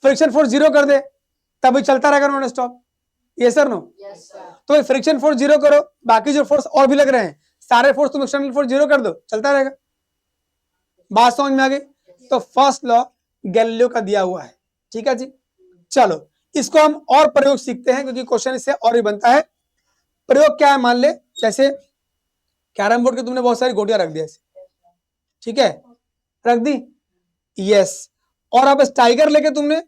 फ्रिक्शन फोर्स जीरो कर दे, तभी चलता रहेगा नॉन स्टॉप। ये सर नो? तो फ्रिक्शन फोर्स जीरो करो, बाकी जो फोर्स और भी लग रहे हैं सारे फोर्स तुम एक्सटर्नल फोर्स जीरो कर दो, चलता रहेगा। बात समझ में आ गई? तो फर्स्ट लॉ गैलीलियो का दिया हुआ है, ठीक है जी। चलो इसको हम और प्रयोग सीखते हैं, क्योंकि क्वेश्चन इससे और भी बनता है। प्रयोग क्या है? मान ले जैसे कैरम बोर्ड के तुमने बहुत सारी गोटियां रख दी ऐसे, ठीक है, रख दी, यस, और अब टाइगर लेके तुमने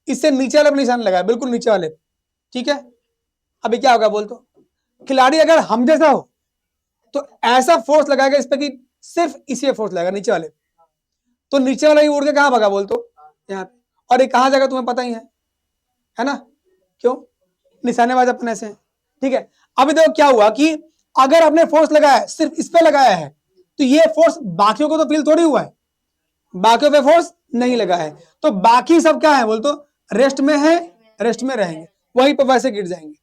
इससे नीचे वाले पे निशान लगाया, बिल्कुल नीचे वाले पे, ठीक है। अभी क्या होगा बोल तो, खिलाड़ी अगर हम जैसा हो तो ऐसा फोर्स लगाएगा इस पे कि सिर्फ इसी पे फोर्स लगाएगा, नीचे वाले, तो नीचे वाला ही उड़ के कहां भागा बोल तो, यहाँ पे। और ये कहां जाएगा तुम्हें पता ही है ना, क्यों, निशानेबाज अपने से, ठीक है। अभी देखो क्या हुआ कि अगर आपने फोर्स लगाया सिर्फ इस पे लगाया है तो ये फोर्स बाकियों को तो फील थोड़ी हुआ है, बाकियों पे फोर्स नहीं लगा है, तो बाकी सब क्या है बोल तो रेस्ट में है, रेस्ट में रहेंगे, वहीं पर वैसे गिर जाएंगे।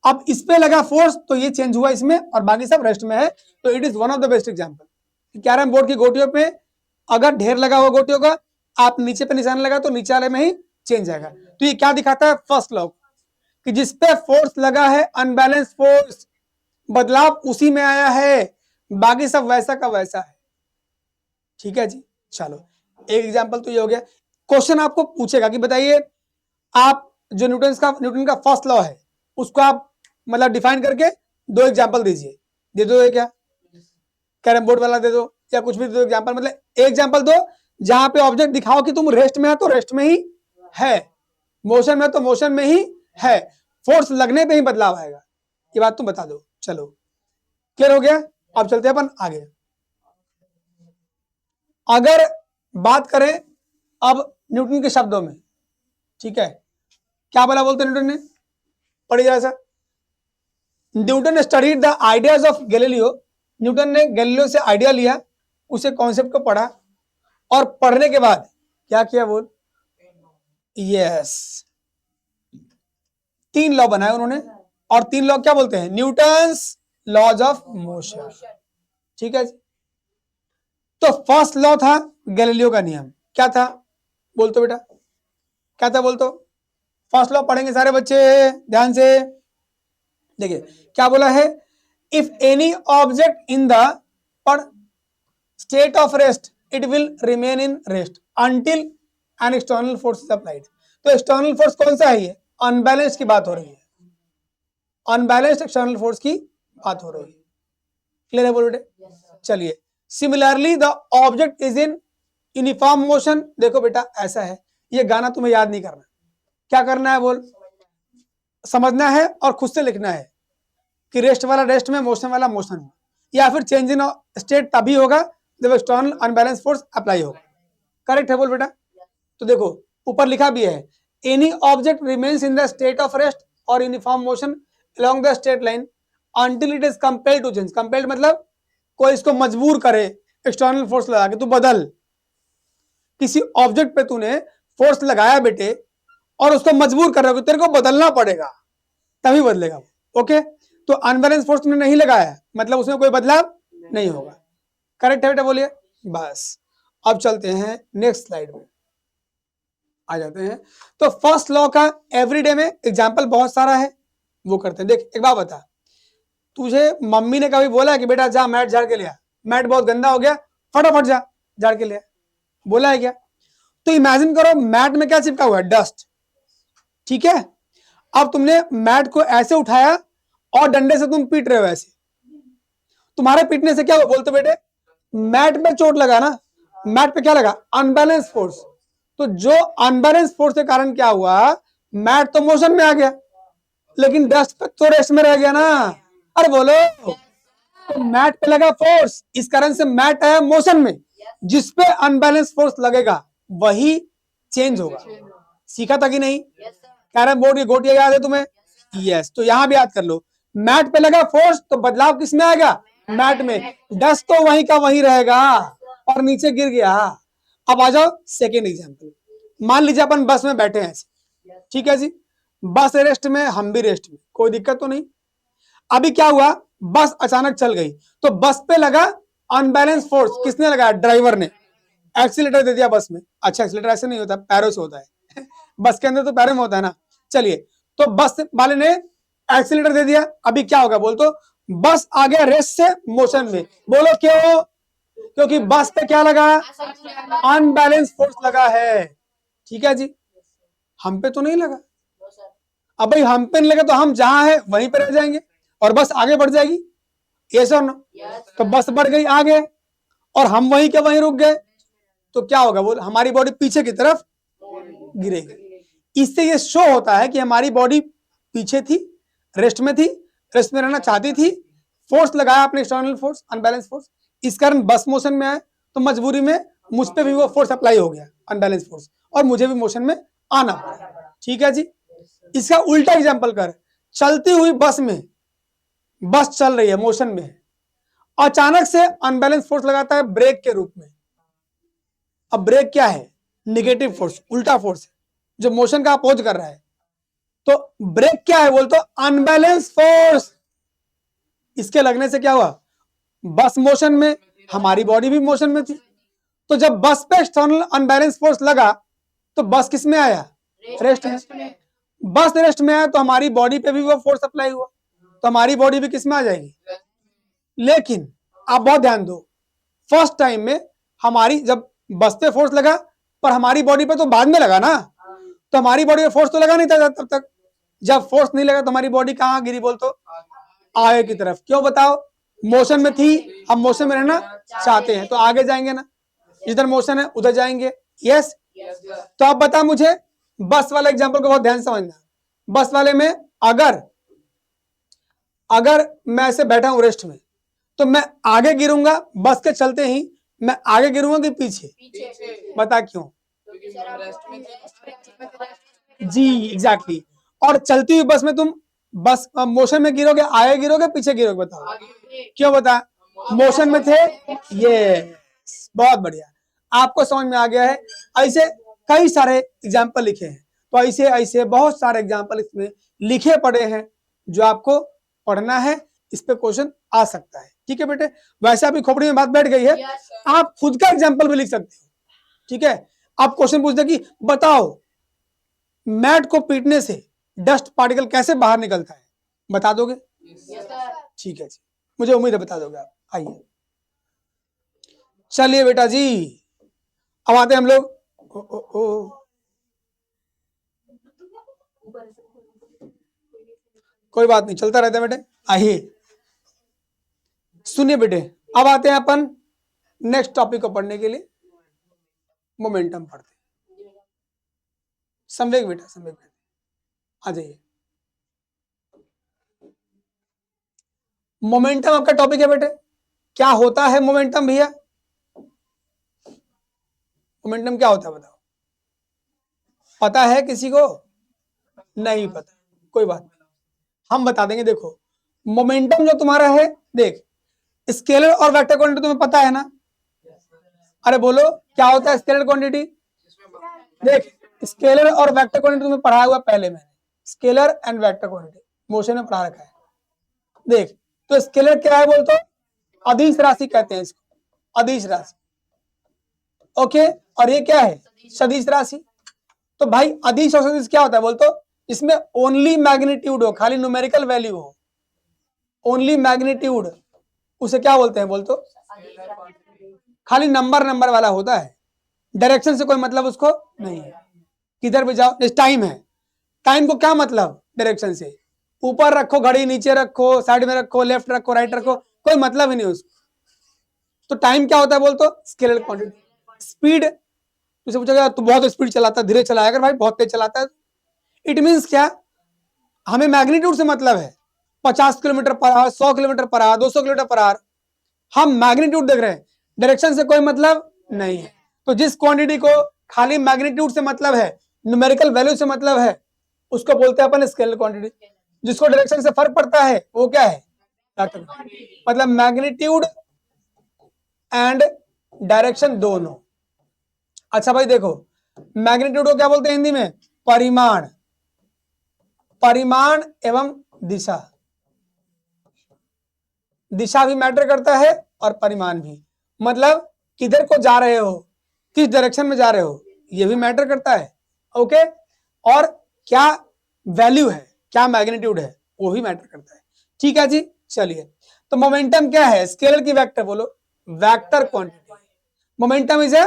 अब इस पे लगा फोर्स तो ये चेंज हुआ इसमें, और बाकी सब रेस्ट में है, तो it is one of the best example. Carrom board की गोटियों पे अगर ढेर लगा हुआ गोटियों का, आप नीचे पे निशान लगा तो नीचे वाले में ही चेंज आएगा। तो ये क्या दिखाता है, फर्स्ट लॉ, कि जिसपे फोर्स लगा है अनबैलेंस फोर्स, बदलाव उसी में आया है, बाकी सब वैसा का वैसा है, ठीक है जी। चलो एक एग्जांपल तो ये हो गया। क्वेश्चन आपको पूछेगा कि बताइए आप जो न्यूटन का फर्स्ट लॉ है उसको आप मतलब डिफाइन करके दो एग्जांपल दीजिए, दे दो क्या, कैरम बोर्ड वाला दे दो या कुछ भी दे दो एग्जांपल, मतलब एक एग्जांपल दो जहां पे ऑब्जेक्ट दिखाओ कि तुम रेस्ट में है तो रेस्ट में ही है, मोशन में तो मोशन में ही है, फोर्स लगने पे ही बदलाव आएगा, ये बात तुम बता दो। चलो क्लियर हो गया, अब चलते हैं अपन आगे। अगर बात करें अब न्यूटन के शब्दों में, ठीक है, क्या बोला बोलते न्यूटन ने, पढ़िए जरा सा। Newton studied the ideas of Galileo, Newton ने गैलीलियो से आइडिया लिया, उसे कॉन्सेप्ट को पढ़ा, और पढ़ने के बाद क्या किया बोल, यस, तीन लॉ बनाए उन्होंने, और तीन लॉ क्या बोलते हैं, न्यूटन्स लॉज ऑफ मोशन, ठीक है जी। तो फर्स्ट लॉ था गैलीलियो का नियम, क्या था बोल तो बेटा, क्या था बोल तो, फर्स्ट लॉ पढ़ेंगे सारे बच्चे ध्यान से, देखिए क्या बोला है, if any object in the पर state of rest it will remain in rest until an external force is applied. तो एक्सटर्नल फोर्स कौन सा है, ये अनबैलेंस की बात हो रही है, अनबैलेंस्ड एक्सटर्नल फोर्स की बात हो रही है, क्लियर है बोल बेटे। चलिए similarly the object is in uniform motion, देखो बेटा ऐसा है, ये गाना तुम्हें याद नहीं करना, क्या करना है बोल, समझना है और खुद से लिखना है कि रेस्ट वाला रेस्ट में, मोशन वाला मोशन में, या फिर चेंज इन स्टेट तभी होगा जब एक्सटर्नल अनबैलेंस फोर्स अप्लाई होगा, करेक्ट है बोल बेटा। तो देखो ऊपर लिखा भी है, any object remains in the state of rest और uniform motion along the straight line until it is compelled to change, compelled मतलब कोई इसको मजबूर करे, एक्सटर्नल फोर्स लगा के तू बदल, किसी ऑब्जेक्ट पे तूने फोर्स लगाया बेटे और उसको मजबूर कर रहे हो, तेरे को बदलना पड़ेगा तभी बदलेगा, ओके। तो अनबैलेंस फोर्स तुमने नहीं लगाया मतलब उसमें कोई बदलाव नहीं होगा, करेक्ट है बेटा बोलिए। बस अब चलते हैं नेक्स्ट स्लाइड में आ जाते हैं। तो फर्स्ट लॉ का एवरीडे में एग्जांपल बहुत सारा है, वो करते हैं। देख एक बात बता, तुझे मम्मी ने कभी बोला है कि बेटा जा मैट झाड़ के ले आ, मैट बहुत गंदा हो गया फटाफट जा झाड़ के ले आ, बोला है क्या? तो इमेजिन करो मैट में क्या चिपका हुआ है, डस्ट, ठीक है। अब तुमने मैट को ऐसे उठाया और डंडे से तुम पीट रहे हो ऐसे, तुम्हारे पीटने से क्या हुआ बोलते बेटे, मैट पे चोट लगा ना, मैट पे क्या लगा, अनबैलेंस फोर्स। तो जो अनबैलेंस फोर्स के कारण क्या हुआ, मैट तो मोशन में आ गया लेकिन डस्ट पे तो रेस्ट में रह गया ना, अरे बोलो, तो मैट पे लगा फोर्स, इस कारण से मैट आया मोशन में, जिसपे अनबैलेंस फोर्स लगेगा वही चेंज होगा। सीखा था कि नहीं? कैरम बोर्ड की गोटियां याद है तुम्हें? यस, तो यहां भी याद कर लो, मैट पे लगा फोर्स तो बदलाव किसमें आएगा, मैट में, डस्ट तो वहीं का वहीं रहेगा और नीचे गिर गया। अब आ जाओ सेकेंड एग्जाम्पल, मान लीजिए अपन बस में बैठे हैं, ठीक है जी, बस रेस्ट में, हम भी रेस्ट में, कोई दिक्कत तो नहीं। अभी क्या हुआ, बस अचानक चल गई, तो बस पे लगा अनबैलेंस फोर्स, किसने लगाया, ड्राइवर ने, एक्सीलेटर दे दिया बस में। अच्छा एक्सीलेटर ऐसे नहीं होता, पैरों से होता है बस के अंदर तो पैरों में होता है ना। चलिए, तो बस वाले ने एक्सीलेटर दे दिया, अभी क्या होगा बोल तो, बस आ गया रेस्ट से मोशन में, बोलो क्यों, क्योंकि बस पे क्या लगा, अनबैलेंस फोर्स लगा है, ठीक है जी। हम पे तो नहीं लगा, अब भाई हम पे नहीं लगा तो हम जहां है वहीं पे रह जाएंगे और बस आगे बढ़ जाएगी, यस और नो? तो बस बढ़ गई आगे और हम वहीं के वहीं रुक गए, तो क्या होगा, बोल हमारी बॉडी पीछे की तरफ गिरेगी। इससे ये शो होता है कि हमारी बॉडी पीछे थी, रेस्ट में थी, रेस्ट में रहना चाहती थी, फोर्स लगाया आपने, एक्सटर्नल फोर्स, अनबैलेंस फोर्स, इस कारण बस मोशन में आए, तो मजबूरी में मुझ पे भी वो फोर्स अप्लाई हो गया, अनबैलेंस फोर्स, और मुझे भी मोशन में आना पड़ा। ठीक है जी। इसका उल्टा एग्जांपल कर, चलती हुई बस में, बस चल रही है, मोशन में, अचानक से अनबैलेंस फोर्स लगाता है ब्रेक के रूप में। अब ब्रेक क्या है, निगेटिव फोर्स, उल्टा फोर्स है, जो मोशन का अपोज कर रहा है। तो ब्रेक क्या है, बोल तो अनबैलेंस फोर्स। इसके लगने से क्या हुआ, बस मोशन में, हमारी बॉडी भी मोशन में थी, तो जब बस पे एक्सटर्नल अनबैलेंस फोर्स लगा तो बस किस में आया, रेस्ट में। बस रेस्ट में आया तो हमारी बॉडी पे भी वो फोर्स अप्लाई हुआ, तो हमारी बॉडी भी किस में आ जाएगी। लेकिन आप बहुत ध्यान दो, फर्स्ट टाइम में हमारी जब बस पे फोर्स लगा, पर हमारी बॉडी पे तो बाद में लगा ना, तो हमारी बॉडी पे फोर्स तो लगा नहीं था तब तक। जब फोर्स नहीं लगा तो हमारी बॉडी कहाँ गिरी, बोल तो आगे की तरफ। क्यों बताओ, मोशन में थी, अब मोशन में रहना चाहते हैं, तो आगे जाएंगे ना, इधर मोशन है उधर जाएंगे। यस। तो अब बता मुझे, बस वाले एग्जांपल को बहुत ध्यान से समझना। बस वाले में अगर मैं ऐसे बैठा हूं रेस्ट में, तो मैं आगे गिरूंगा, बस के चलते ही मैं आगे गिरूंगा कि पीछे? बता क्यों? जी एग्जैक्टली। और चलती हुई बस में तुम बस मोशन में गिरोगे, आगे गिरोगे पीछे गिरोगे, बताओ क्यों? बता, मोशन में थे। ये बहुत बढ़िया, आपको समझ में आ गया है। ऐसे कई सारे एग्जाम्पल लिखे हैं, तो ऐसे ऐसे बहुत सारे एग्जाम्पल इसमें लिखे पड़े हैं जो आपको पढ़ना है, इस पे क्वेश्चन आ सकता है। ठीक है बेटे, वैसे अभी खोपड़ी में बात बैठ गई है, आप खुद का एग्जाम्पल भी लिख सकते हो। ठीक है, आप क्वेश्चन पूछते कि बताओ मैट को पीटने से डस्ट पार्टिकल कैसे बाहर निकलता है, बता दोगे? ठीक है जी, मुझे उम्मीद है बता दोगे आप। आइए चलिए बेटा जी, अब आते हैं हम लोग। कोई बात नहीं, चलता रहता है बेटे। आइए सुनिए बेटे, अब आते हैं अपन नेक्स्ट टॉपिक को पढ़ने के लिए, मोमेंटम पढ़ते हैं। संवेग बेटा, संवेग आ जाइए। मोमेंटम आपका टॉपिक है बेटे। क्या होता है मोमेंटम भैया? मोमेंटम क्या होता है बताओ, पता है किसी को? नहीं पता, कोई बात नहीं, हम बता देंगे। देखो मोमेंटम जो तुम्हारा है, देख स्केलर और वेक्टर क्वांटिटी तुम्हें पता है ना? अरे बोलो क्या होता है स्केलर क्वांटिटी? देख स्केलर और वेक्टर क्वांटिटी तुम्हें पढ़ाया हुआ पहले मैंने, scalar and vector quantity motion में पढ़ा रखा है। देख तो स्केलर क्या है बोल तो, अदिश राशि कहते हैं इसको, अदिश राशि। ओके, और ये क्या है, सदिश राशि। तो भाई अदिश और सदिश क्या होता है बोल तो, इसमें ओनली मैग्नीट्यूड हो, खाली न्यूमेरिकल वैल्यू हो, ओनली मैग्नीट्यूड, उसे क्या बोलते हैं बोल तो, खाली नंबर नंबर वाला होता है, डायरेक्शन से कोई मतलब उसको नहीं है, किधर भी जाओ। जैसे टाइम है, टाइम को क्या मतलब डायरेक्शन से, ऊपर रखो घड़ी, नीचे रखो, साइड में रखो, लेफ्ट रखो, राइट रखो, कोई मतलब ही नहीं उसको। तो टाइम क्या होता है बोल तो, स्केलर क्वांटिटी। स्पीड, तुझसे पूछेगा तू बहुत स्पीड चलाता है, धीरे चलाया अगर भाई बहुत तेज चलाता है, इट मीन्स क्या, हमें मैग्नीट्यूड से मतलब है, 50 kilometre per hour, 100 kilometre per hour, 200 kilometre per hour, हम मैग्नीट्यूड देख रहे हैं, डायरेक्शन से कोई मतलब नहीं है। तो जिस क्वांटिटी को खाली मैग्नीट्यूड से मतलब है, न्यूमेरिकल वैल्यू से मतलब है, उसको बोलते हैं अपन स्केलर क्वांटिटी। जिसको डायरेक्शन से फर्क पड़ता है वो क्या है, मतलब मैग्नीट्यूड एंड डायरेक्शन दोनों। अच्छा भाई देखो, मैग्नीट्यूड को क्या बोलते हैं हिंदी में, परिमाण, परिमाण एवं दिशा, दिशा भी मैटर करता है और परिमाण भी, मतलब किधर को जा रहे हो, किस डायरेक्शन में जा रहे हो, ये भी मैटर करता है। ओके, और क्या वैल्यू है, क्या मैग्नीट्यूड है, वो भी मैटर करता है। ठीक है जी, चलिए। तो मोमेंटम क्या है, स्केलर की वेक्टर बोलो, vector quantity. Momentum is a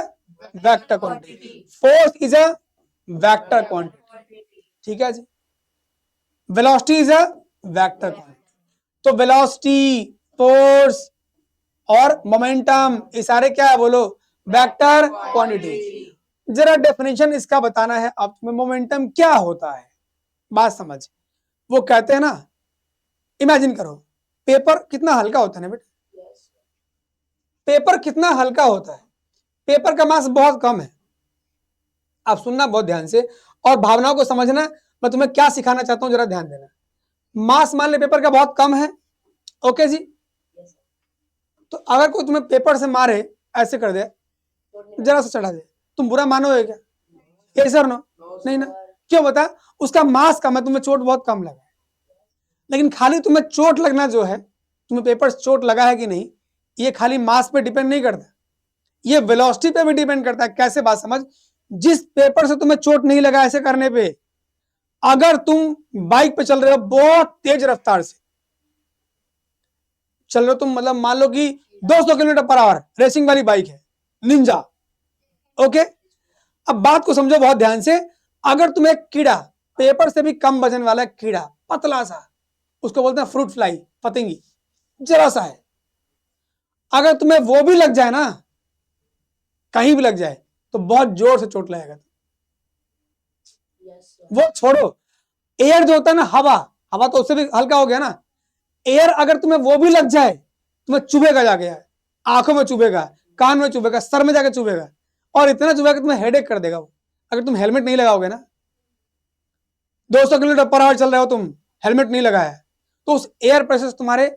vector quantity, force is a vector quantity. ठीक है जी, velocity is a vector quantity. तो वेलोसिटी, फोर्स और मोमेंटम, ये सारे क्या है बोलो, वेक्टर क्वांटिटी। जरा डेफिनेशन इसका बताना है अब तुम्हें, मोमेंटम क्या होता है, बात समझ। वो कहते हैं ना, इमेजिन करो पेपर कितना हल्का होता है ना बेटा, पेपर कितना हल्का होता है, पेपर का मास बहुत कम है। आप सुनना बहुत ध्यान से और भावनाओं को समझना, मैं तुम्हें क्या सिखाना चाहता हूं जरा ध्यान देना। मास मान ले पेपर का बहुत कम है, ओके जी। तो अगर कोई तुम्हें पेपर से मारे, ऐसे कर दे, जरा सा चढ़ा दे, तुम बुरा मानोगे क्या? यस और नो? नहीं ना। क्यों बता? उसका मास कम है, तुम्हें चोट बहुत कम लगा है। लेकिन खाली तुम्हें चोट लगना जो है, तुम्हें पेपर चोट लगा है कि नहीं, ये खाली मास पे डिपेंड नहीं करता, ये वेलोसिटी पे भी डिपेंड करता है। कैसे? बात समझ। जिस पेपर से तुम्हें चोट नहीं लगा, ऐसे करने पे, अगर तुम बाइक पे चल रहे हो बहुत तेज रफ्तार से चल रहे हो तुम, मतलब मान लो कि 200 किलोमीटर पर आवर रेसिंग वाली बाइक है, निंजा, ओके। अब बात को समझो बहुत ध्यान से। अगर तुम्हें कीड़ा, पेपर से भी कम वजन वाला कीड़ा, पतला सा, उसको बोलते हैं फ्रूट फ्लाई, पतंगी, जरा सा है, अगर तुम्हें वो भी लग जाए ना, कहीं भी लग जाए, तो बहुत जोर से चोट लगेगा। वो छोड़ो, एयर जो होता है ना, हवा, हवा तो उससे भी हल्का हो गया ना। एयर अगर तुम्हें वो भी लग जाए, तुम्हें चुभेगा, जाके आंखों में चुभेगा, कान में चुभेगा, सर में जाके चुभेगा, और इतना चुभेगा कि तुम्हें हेडेक कर देगा वो, अगर तुम हेलमेट नहीं लगाओगे ना। 200 किलोमीटर पर आवर चल रहे हो तुम, हेलमेट नहीं लगाया, तो उस एयर प्रेशर तुम्हारे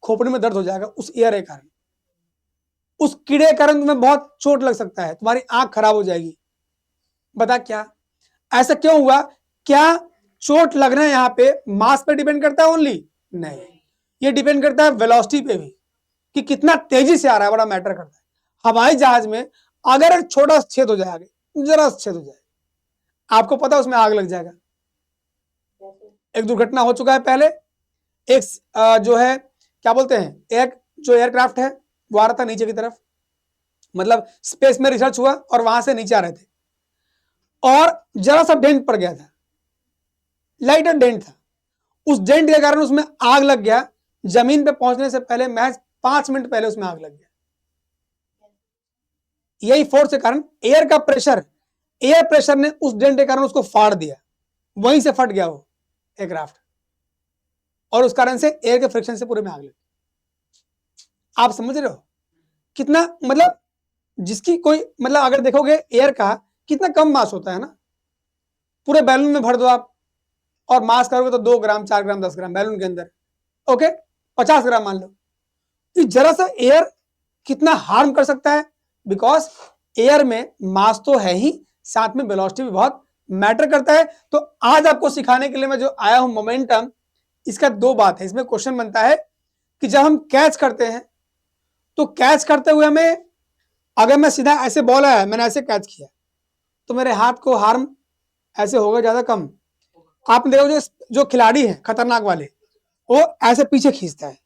खोपड़ी में दर्द हो जाएगा, उस एयर के कारण, उस कीड़े के कारण तुम्हें बहुत चोट लग सकता है, तुम्हारी आंख खराब हो जाएगी। बता क्या ऐसा क्यों हुआ? क्या चोट लगना यहां पे मास पे डिपेंड करता है ओनली? नहीं, ये डिपेंड करता है वेलोसिटी पे भी, कि कितना तेजी से आ रहा है, बड़ा मैटर करता है। हवाई जहाज में अगर एक छोटा छेद हो जाए, जरा छेद हो जाए, आपको पता है उसमें आग लग जाएगा। एक दुर्घटना हो चुका है पहले, एक जो है क्या बोलते हैं, एक जो एयरक्राफ्ट है वो आ रहा था नीचे की तरफ, मतलब स्पेस में रिसर्च हुआ और वहां से नीचे आ रहे थे, और जरा सा डेंट पड़ गया था, लाइटर डेंट था। उस डेंट के कारण उसमें आग लग गया, जमीन पे पहुंचने से पहले महज 5 मिनट पहले उसमें आग लग गया। यही फोर्स के कारण एयर प्रेशर ने उस डेंट के कारण उसको फाड़ दिया, वहीं से फट गया वो एयरक्राफ्ट, और उस कारण से एयर के फ्रिक्शन से पूरे में आग लगी। आप समझ रहे हो कितना, मतलब जिसकी कोई, मतलब अगर देखोगे एयर का कितना कम मास होता है ना, पूरे बैलून में भर दो आप, और मास करोगे तो 2 ग्राम 4 ग्राम 10 ग्राम बैलून के अंदर, ओके, 50 ग्राम मान लो। तो जरा सा एयर कितना हार्म कर सकता है, बिकॉज एयर में मास तो है ही, साथ में वेलोसिटी भी बहुत मैटर करता है। तो आज आपको सिखाने के लिए मैं जो आया हूं मोमेंटम, इसका 2 बात है। इसमें क्वेश्चन बनता है कि जब हम कैच करते हैं, तो कैच करते हुए हमें, अगर मैं सीधा ऐसे बॉल आया, मैंने ऐसे कैच किया, तो मेरे हाथ को हार्म ऐसे होगा ज्यादा कम। आपने देखो जो खिलाड़ी है खतरनाक वाले, वो ऐसे पीछे खींचता है,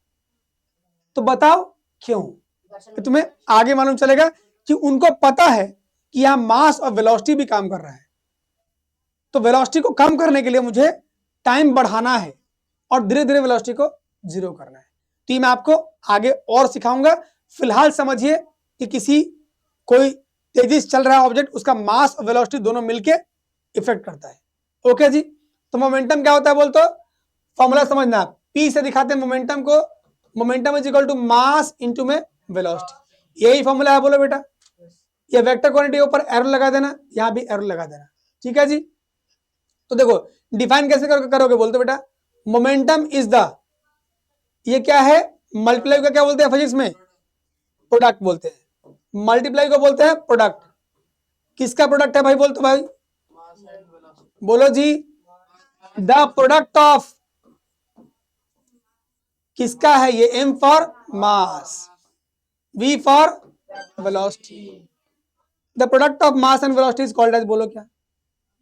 तो बताओ क्यों? कि तुम्हें आगे मालूम चलेगा कि उनको पता है कि यहां मास और वेलोसिटी भी काम कर रहा है, तो वेलोसिटी को कम करने के लिए मुझे टाइम बढ़ाना है और धीरे धीरे वेलोसिटी को 0 करना है। तो ये मैं आपको आगे और सिखाऊंगा। फिलहाल समझिए कि किसी कोई तेजी से चल रहा है ऑब्जेक्ट, उसका मास और वेलोसिटी दोनों मिलके इफेक्ट करता है। ओके जी, तो मोमेंटम क्या होता है बोल तो? फॉर्मूला समझना, पी से दिखाते हैं मोमेंटम को, momentum is equal to mass into में वेलोसिटी, यही फॉर्मूला है, बोलो बेटा। ये वेक्टर क्वांटिटी के ऊपर एरो लगा देना, यहां भी एरो लगा देना, ठीक है जी। तो देखो डिफाइन कैसे करोगे बोलते बेटा, मोमेंटम इज द, ये क्या है, मल्टीप्लाई का क्या बोलते हैं फिजिक्स में? प्रोडक्ट बोलते हैं। मल्टीप्लाई को बोलते हैं प्रोडक्ट। किसका प्रोडक्ट है भाई? बोल तो भाई, बोलो जी। द प्रोडक्ट ऑफ, किसका है ये? M for mass, V for velocity. The product of mass and velocity is called as, बोलो क्या?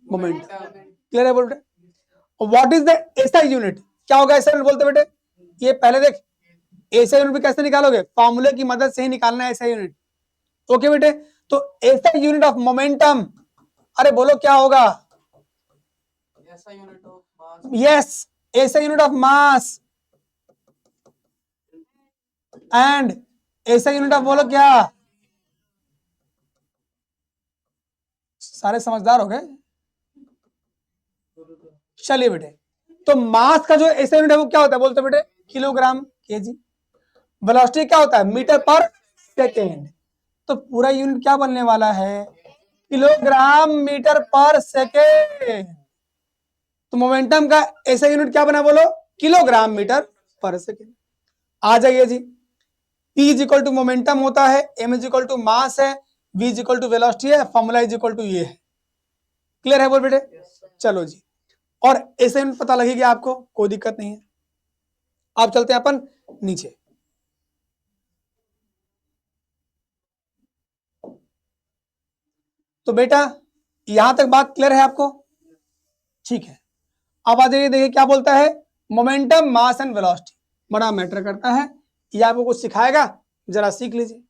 मोमेंटम। क्लियर है? बोल रहे what is the SI unit? क्या होगा एसआई यूनिट बोलते बेटे? ये पहले देख, एसआई यूनिट भी कैसे निकालोगे? फॉर्मूले की मदद से ही निकालना है एसआई यूनिट। ओके बेटे, तो एसआई यूनिट ऑफ मोमेंटम, अरे बोलो क्या होगा? Yes, SI unit of mass and SI unit of, बोलो क्या? सारे समझदार हो गए। चलिए बेटे, तो मास का जो ऐसा यूनिट है वो क्या होता है बोलते बेटे? Kilogram KG. वेलोसिटी क्या होता है? Metre per second. तो पूरा यूनिट क्या बनने वाला है? Kilogram metre per second. तो मोमेंटम का ऐसा यूनिट क्या बना बोलो? Kilogram metre per second. आ जाइए जी, P is equal to momentum होता है, M is equal to mass है, V is equal to velocity है, फॉर्मूला इज इक्वल टू ये है। क्लियर है बोल बेटे? चलो जी, और ऐसे यूनिट पता लगेगी आपको, कोई दिक्कत नहीं है। आप चलते हैं अपन नीचे। तो बेटा यहां तक बात क्लियर है आपको? ठीक है, अब आ जाइए, देखिए क्या बोलता है, मोमेंटम मास एंड वेलोसिटी बड़ा मैटर करता है। ये आपको कुछ सिखाएगा, जरा सीख लीजिए।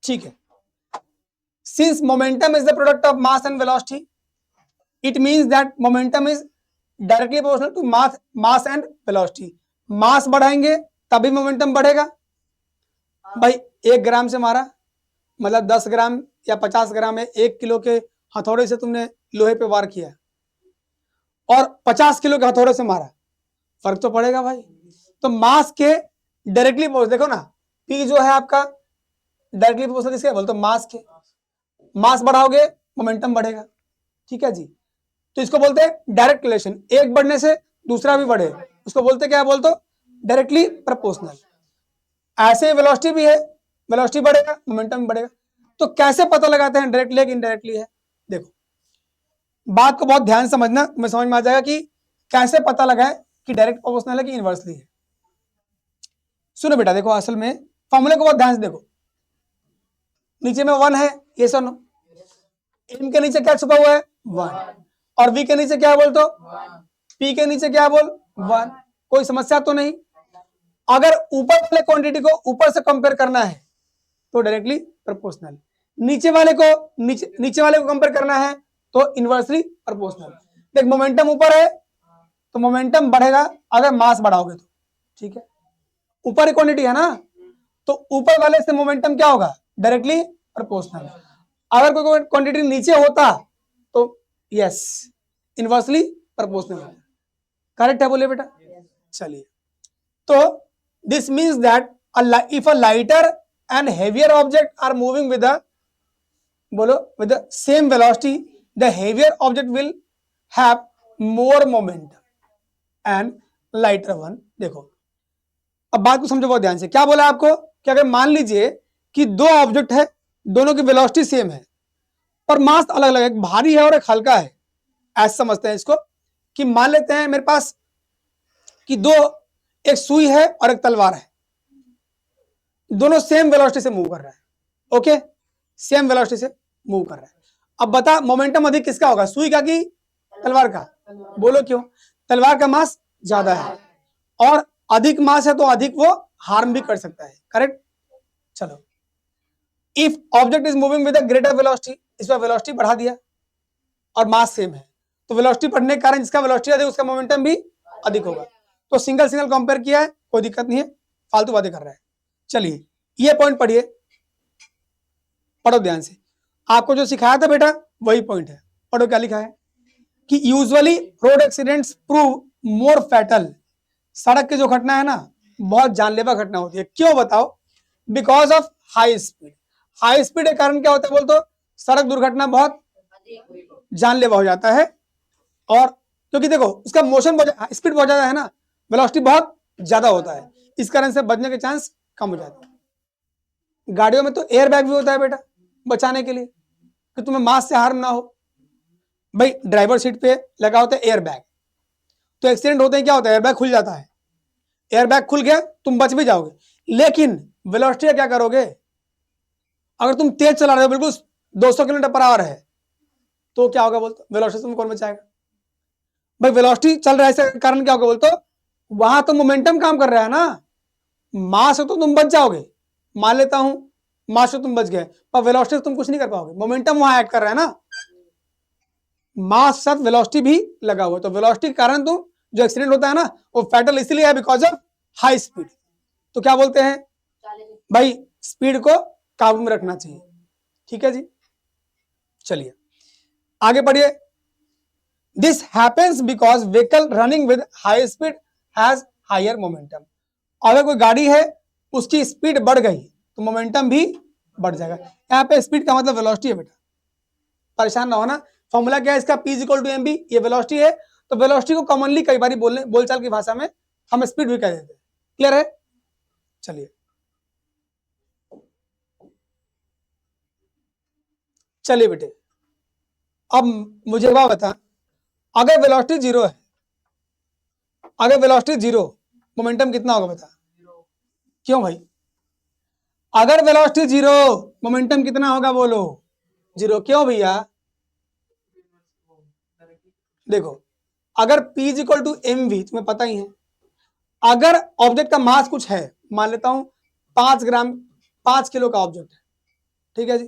ठीक है, since momentum is the product of mass and velocity, it means that momentum is directly proportional to mass and velocity. Mass बढ़ाएंगे तभी मोमेंटम बढ़ेगा। भाई 1 ग्राम से मारा, मतलब 10 ग्राम या 50 ग्राम है, 1 किलो के हथौड़े से तुमने लोहे पे वार किया और 50 किलो के हथौड़े से मारा, फर्क तो पड़ेगा भाई। तो मास के डायरेक्टली देखो ना, पी जो है आपका डायरेक्टली प्रोपोर्शनल किसके? बोल तो मास के। मास बढ़ाओगे मोमेंटम बढ़ेगा। ठीक है जी, तो इसको बोलते हैं डायरेक्ट रिलेशन, एक बढ़ने से दूसरा भी बढ़े, उसको बोलते क्या? बोलते डायरेक्टली प्रोपोर्शनल। ऐसे वेलोसिटी भी है, वेलोसिटी बढ़ेगा मोमेंटम बढ़ेगा। तो कैसे पता लगाते हैं डायरेक्टली है कि इनडायरेक्टली है? देखो, बात को बहुत ध्यान समझना, तुम्हें समझ में आ जाएगा कि कैसे पता लगाए कि डायरेक्ट प्रोपोर्शनल है कि इनवर्सली है। सुनो बेटा, देखो असल में फॉर्मूले को बहुत ध्यान से देखो। नीचे में 1 है, ये सुनो, एम के नीचे क्या छुपा हुआ है? 1, और वी के नीचे क्या बोल तो? पी के नीचे क्या बोल? 1। कोई समस्या तो नहीं? अगर ऊपर वाले क्वांटिटी को ऊपर से कंपेयर करना है तो डायरेक्टली प्रोपोर्शनल, नीचे वाले को कंपेयर करना है तो इनवर्सली प्रोपोर्शनल। देख, मोमेंटम ऊपर है तो मोमेंटम बढ़ेगा अगर मास बढ़ाओगे तो। ठीक है, ऊपर ही क्वांटिटी है ना, तो ऊपर वाले से मोमेंटम क्या होगा? Directly proportional. अगर कोई क्वांटिटी नीचे होता तो यस, इनवर्सली प्रोपोर्शनल। करेक्ट है बोलिए बेटा? चलिए, तो this means that if a lighter and heavier object are moving with the बोलो with the same velocity, the heavier object will have more momentum and lighter one। देखो अब बात को समझो बहुत ध्यान से, क्या बोला आपको कि अगर मान लीजिए कि 2 ऑब्जेक्ट है, दोनों की वेलोसिटी सेम है पर मास अलग अलग है, एक भारी है और एक हल्का है। ऐसे समझते हैं इसको कि मान लेते हैं मेरे पास कि एक सुई है और एक तलवार है, दोनों सेम वेलोसिटी से मूव कर रहा है। ओके, सेम वेलोसिटी से मूव कर रहा है। अब बता मोमेंटम अधिक किसका होगा, सुई का कि तलवार का? बोलो क्यों? तलवार का मास ज्यादा है और अधिक मास है तो अधिक वो हार्म भी कर सकता है। करेक्ट? चलो, if object is moving with a greater velocity, इस पर वेलोसिटी बढ़ा दिया और मास सेम है, तो वेलोसिटी बढ़ने के कारण जिसका वेलोसिटी अधिक उसका मोमेंटम भी अधिक होगा। तो सिंगल कंपेयर किया है, कोई दिक्कत नहीं है, फालतू बातें कर रहा है। चलिए, ये पॉइंट पढ़िए, पढ़ो ध्यान से। आपको जो सिखाया था बेटा वही पॉइंट है, पढ़ो क्या लिखा है कि यूजुअली रोड एक्सीडेंट्स प्रूव मोर फैटल। सड़क की जो घटना है ना, बहुत जानलेवा घटना होती है। क्यों बताओ? Because of high speed. High speed के कारण क्या होता है बोल तो? सड़क दुर्घटना बहुत जानलेवा हो जाता है। और क्योंकि देखो उसका मोशन स्पीड बहुत ज्यादा है ना, वेलोसिटी बहुत ज्यादा होता है, इस कारण से बचने के चांस कम हो जाते हैं। गाड़ियों में तो एयर बैग भी होता है बेटा, बचाने के लिए कि तुम्हें मास से हार्म ना हो। भाई ड्राइवर सीट पे लगा होता है एयर बैग, तो एक्सीडेंट होते हैं क्या होता है? एयर बैग खुल जाता है, एयर बैग खुल गया तुम बच भी जाओगे, लेकिन वेलोसिटी का क्या करोगे? अगर तुम तेज चला रहे हो, बिल्कुल 200 किलोमीटर पर आवर है, तो क्या होगा बोलते? वेलोसिटी तुम कौन बचाएगा? भाई वेलोसिटी चल रहा है, इसके कारण क्या होगा बोलते? वहां तो मोमेंटम काम कर रहा है ना, मास से तो तुम बच जाओगे, मान लेता हूं मास से तुम बच गए, पर वेलोसिटी से तुम कुछ नहीं कर पाओगे, मोमेंटम वहां ऐड कर रहा है ना, मास साथ वेलोसिटी भी लगा हुआ, तो वेलोसिटी के कारण तुम जो एक्सीडेंट होता है ना वो फैटल इसलिए है बिकॉज ऑफ हाई स्पीड। तो क्या बोलते हैं भाई? स्पीड को काबू में रखना चाहिए। ठीक है जी, चलिए आगे बढ़िए। This happens because vehicle running with high speed has higher momentum. अगर कोई गाड़ी है उसकी स्पीड बढ़ गई तो मोमेंटम भी बढ़ जाएगा। यहाँ पे स्पीड का मतलब वेलोसिटी है बेटा, परेशान ना होना। फॉर्मूला क्या है इसका, P equal to M B, ये वेलोसिटी है। तो वेलोसिटी को कॉमनली कई बार बोलचाल की भाषा में हम स्पीड भी कह देते हैं। क्लियर है? चलिए चलिए बेटे, अब मुझे बात बता, अगर वेलोसिटी जीरो है, अगर वेलोसिटी जीरो, मोमेंटम कितना होगा बता? क्यों भाई? अगर वेलोसिटी जीरो, मोमेंटम कितना होगा बोलो? जीरो। क्यों भैया? देखो, अगर P equal to M V तुम्हें पता ही है, अगर ऑब्जेक्ट का मास कुछ है, मान लेता हूं 5 ग्राम, 5 किलो का ऑब्जेक्ट है, ठीक है जी,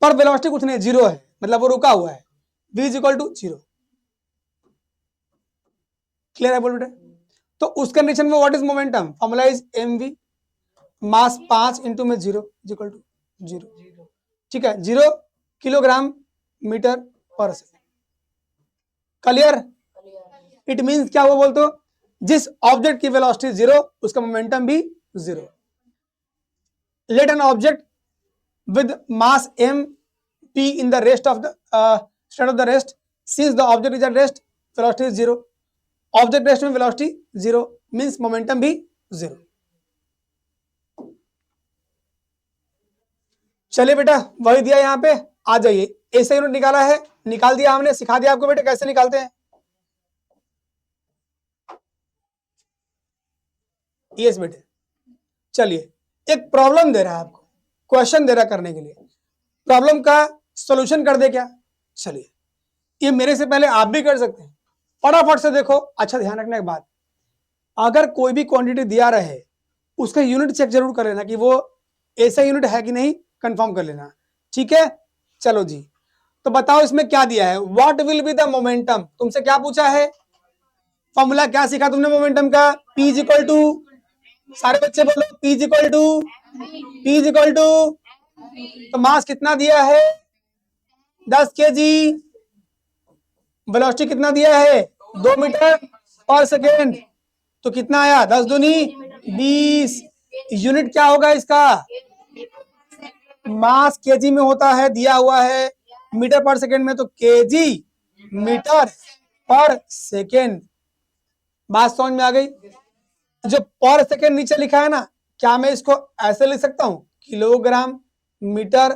पर वेलोसिटी कुछ नहीं, जीरो है, मतलब वो रुका हुआ है, V equal to zero. Clear है बोल बेटे? तो उस कंडीशन में what is momentum? Formula is M V, mass 5 into में जीरो इक्वल टू जीरो। ठीक है, 0 kilogram metre per second. Clear? It means क्या हुआ बोल तो, जिस ऑब्जेक्ट की वेलोसिटी जीरो उसका मोमेंटम भी zero. Let an object with mass m p in the rest of the state of the rest, since the object is at rest, velocity is zero, object rest में velocity zero means momentum भी zero। चलिए बेटा, वही दिया यहाँ पे, आ जाइए। ऐसे यूनिट निकाला है, निकाल दिया हमने, सिखा दिया आपको बेटे कैसे निकालते हैं। यस बेटे, चलिए एक प्रॉब्लम दे रहा है आपको, क्वेश्चन दे रहा करने के लिए, प्रॉब्लम का सॉल्यूशन कर दे क्या? चलिए, ये मेरे से पहले आप भी कर सकते हैं, फटाफट से देखो। अच्छा ध्यान रखना एक बात, अगर कोई भी क्वांटिटी दिया रहे उसका यूनिट चेक जरूर कर लेना कि वो ऐसा यूनिट है कि नहीं, कंफर्म कर लेना। ठीक है, चलो जी, तो बताओ इसमें क्या दिया है, what will be the momentum. तुमसे क्या पूछा है, फॉर्मूला क्या सीखा तुमने मोमेंटम का? P इक्वल टू, सारे बच्चे बोलो P इक्वल टू, तो मास कितना दिया है? 10 kg। वेलोसिटी कितना दिया है? 2 मीटर पर सेकेंड। तो कितना आया? 10 दूनी 20। यूनिट क्या होगा इसका? मास केजी में होता है, दिया हुआ है, मीटर पर सेकेंड में तो केजी मीटर पर सेकेंड। बात समझ में आ गई? जो पर सेकेंड नीचे लिखा है ना, क्या मैं इसको ऐसे लिख सकता हूं, किलोग्राम मीटर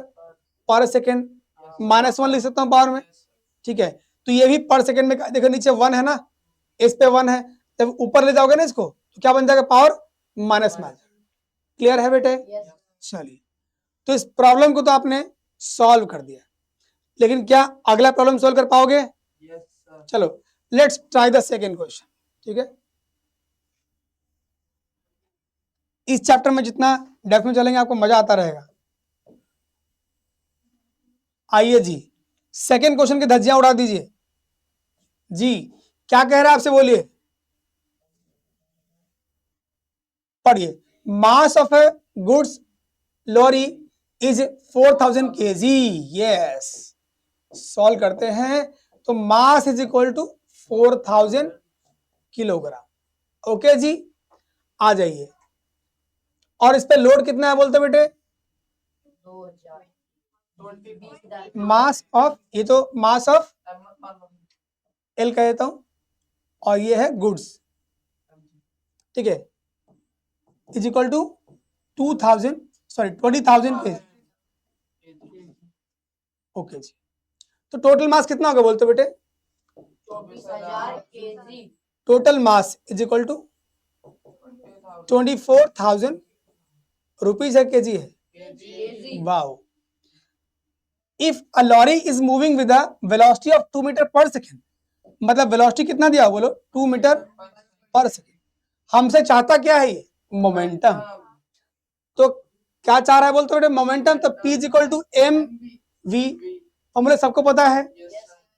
पर सेकेंड -1 लिख सकता हूं पावर में? ठीक है, तो ये भी पर सेकेंड में, देखो नीचे 1 है ना, इस पे 1 है, जब ऊपर ले जाओगे ना इसको तो क्या बन जाएगा? पावर माइनस में। क्लियर है बेटे? चलिए, तो इस प्रॉब्लम को तो आपने सॉल्व कर दिया, लेकिन क्या अगला प्रॉब्लम सॉल्व कर पाओगे? चलो let's try the second question. ठीक है, इस चैप्टर में जितना डेप्थ में चलेंगे आपको मजा आता रहेगा। आइए जी, सेकेंड क्वेश्चन की धज्जियां उड़ा दीजिए जी। क्या कह रहा है आपसे, बोलिए, पढ़िए। Mass of a goods lorry is 4000 kg। Yes, solve करते हैं, तो mass is equal to 4000 kilogram. Okay जी, आ जाइए। और इस पे लोड कितना है बोलते बेटे? मास ऑफ, ये तो मास ऑफ एल कह देता हूं, और ये है गुड्स, ठीक है, is equal to 2000 KG. Okay जी, तो टोटल मास कितना होगा बोलते बेटे? 24,000 kg। Total mass is equal to 24,000 rupees है, केजी है। Wow. If a lorry is moving with a velocity of 2 metre per second, मतलब वेलोसिटी कितना दिया बोलो? 2 मीटर पर सेकेंड। हमसे चाहता क्या है ये? मोमेंटम। तो क्या चाह रहा है बोलते बेटे? मोमेंटम। तो P equal to M V, formula सबको पता है।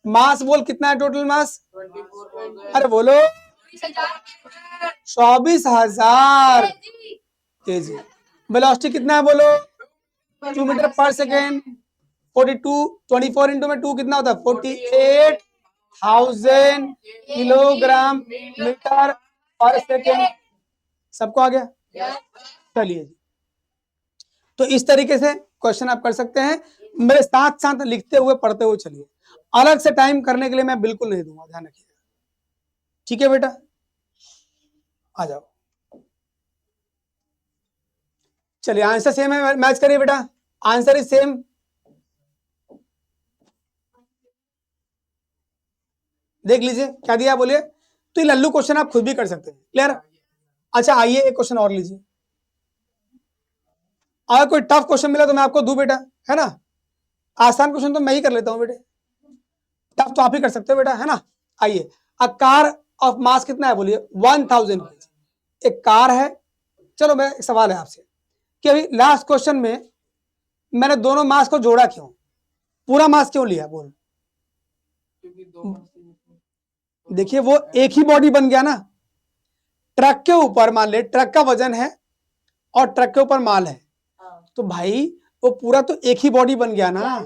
मास बोल कितना है टोटल मास? अरे बोलो, 24,000 केजी। वेलोसिटी कितना है बोलो? 2 मीटर पर सेकेंड 42, 24 इंटू में 2 कितना होता है 48,000 किलोग्राम मीटर पर सेकेंड। सबको आ गया? चलिए जी, तो इस तरीके से क्वेश्चन आप कर सकते हैं। मेरे साथ साथ लिखते हुए पढ़ते हुए चलिए, अलग से टाइम करने के लिए मैं बिल्कुल नहीं दूंगा, ध्यान रखिएगा। ठीक है बेटा, आ जाओ। चलिए आंसर सेम है, मैच करिए बेटा, आंसर इज सेम। देख लीजिए क्या दिया, बोलिए। तो ये लल्लू क्वेश्चन आप खुद भी कर सकते हैं, क्लियर? अच्छा आइए एक क्वेश्चन और लीजिए। अगर कोई टफ क्वेश्चन मिला तो मैं आपको दूं बेटा, है ना? आसान क्वेश्चन तो मैं ही कर लेता हूं बेटे, टफ तो आप ही कर सकते हो बेटा, है ना? आइए, अ कार ऑफ मास कितना है बोलिए 1000 kg। एक कार है। चलो मैं एक सवाल है आपसे कि अभी लास्ट क्वेश्चन में मैंने दोनों मास को जोड़ा क्यों, पूरा मास क्यों लिया बोल? देखिए वो एक ही बॉडी बन गया ना, ट्रक के ऊपर मान ले ट्रक का वजन है और ट्रक के ऊपर माल है, तो भाई वो पूरा तो एक ही बॉडी बन गया ना।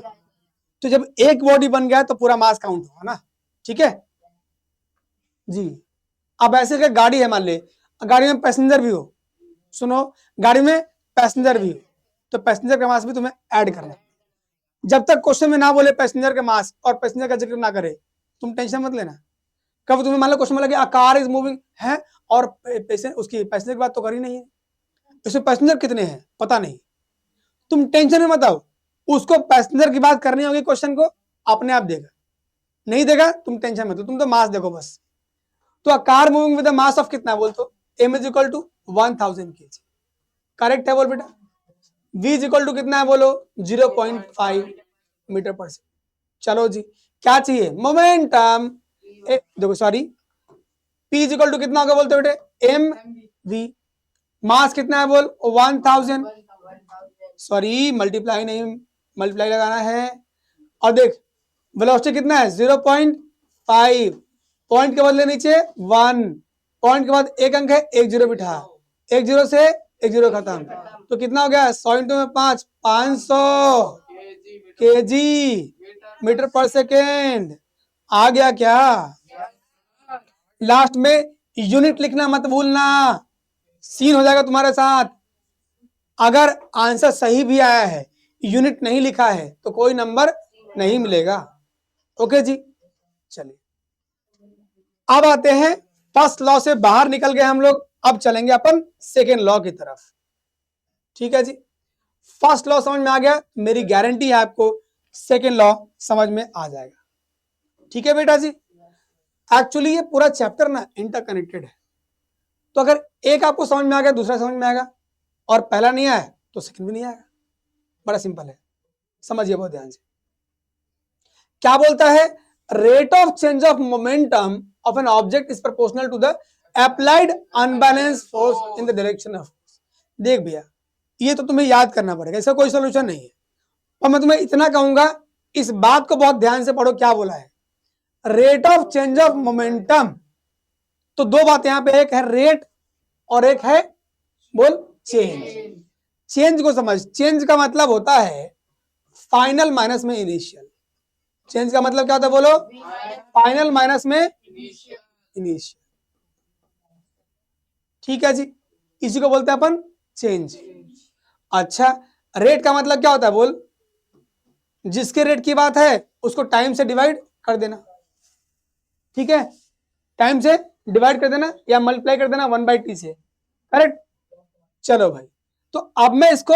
तो जब एक बॉडी बन गया तो पूरा मास काउंट होगा ना, ठीक है जी। अब ऐसे कि गाड़ी है, मान ले गाड़ी में पैसेंजर भी हो, सुनो गाड़ी में पैसेंजर भी हो, तो पैसेंजर का मास भी तुम्हें ऐड करना है। जब तक क्वेश्चन में ना बोले पैसेंजर का मास और पैसेंजर का जिक्र ना करे, तुम टेंशन मत लेना। कब तुम्हें मान लो क्वेश्चन में लगे कार इज मूविंग है और उसकी पैसेंजर की बात तो करी नहीं है, इसमें पैसेंजर कितने हैं पता नहीं, तुम टेंशन में मत आओ, उसको पैसेंजर की बात करनी होगी, क्वेश्चन को अपने आप देगा, नहीं देगा तुम टेंशन मत लो, तुम तो मास देखो बस। तो car moving with mass of कितना है बोल, तो m is equal to 1000 kg, correct है बोल बेटा। v इज इक्वल टू कितना है बोलो 0.5 मीटर पर सेकेंड। चलो जी, क्या चाहिए मोमेंटम, देखो sorry, p is equal to कितना होगा बोलते बेटे m v, मास कितना है बोल 1000, सॉरी मल्टीप्लाई नहीं, मल्टीप्लाई लगाना है। और देख वेलोसिटी कितना है 0.5, पॉइंट के बदले नीचे 1, पॉइंट के बाद एक अंक है, एक जीरो बिठा, एक जीरो से एक जीरो खत्म, तो कितना हो गया 100 इंटू में 5, 500 केजी मीटर पर सेकेंड। आ गया क्या? लास्ट में यूनिट लिखना मत भूलना, सीन हो जाएगा तुम्हारे साथ। अगर आंसर सही भी आया है, यूनिट नहीं लिखा है तो कोई नंबर नहीं मिलेगा। ओके जी, चलिए अब आते हैं फर्स्ट लॉ से बाहर निकल गए हम लोग, अब चलेंगे अपन सेकेंड लॉ की तरफ। ठीक है जी, फर्स्ट लॉ समझ में आ गया, मेरी गारंटी है आपको सेकेंड लॉ समझ में आ जाएगा। ठीक है बेटा जी, एक्चुअली ये पूरा चैप्टर ना इंटरकनेक्टेड है, तो अगर एक आपको समझ में आ गया दूसरा समझ में आएगा, और पहला नहीं आया तो सेकंड भी नहीं आएगा। बड़ा सिंपल है, समझिए बहुत ध्यान से। क्या बोलता है, rate of change of momentum of an object is proportional to the applied unbalance force in the direction of. देख भैया ये तो तुम्हें याद करना पड़ेगा, इसका कोई सोल्यूशन नहीं है, और मैं तुम्हें इतना कहूंगा इस बात को बहुत ध्यान से पढ़ो। क्या बोला है, rate of change of momentum, तो दो बात यहां पे, एक है रेट और एक है बोल चेंज। चेंज को समझ, चेंज का मतलब होता है फाइनल माइनस में इनिशियल। चेंज का मतलब क्या होता है बोलो, फाइनल माइनस में इनिशियल। ठीक है जी, इसी को बोलते हैं अपन चेंज। अच्छा, रेट का मतलब क्या होता है बोल, जिसके रेट की बात है उसको टाइम से डिवाइड कर देना। ठीक है, टाइम से डिवाइड कर देना या मल्टीप्लाई कर देना 1/t से, करेक्ट। चलो भाई, तो अब मैं इसको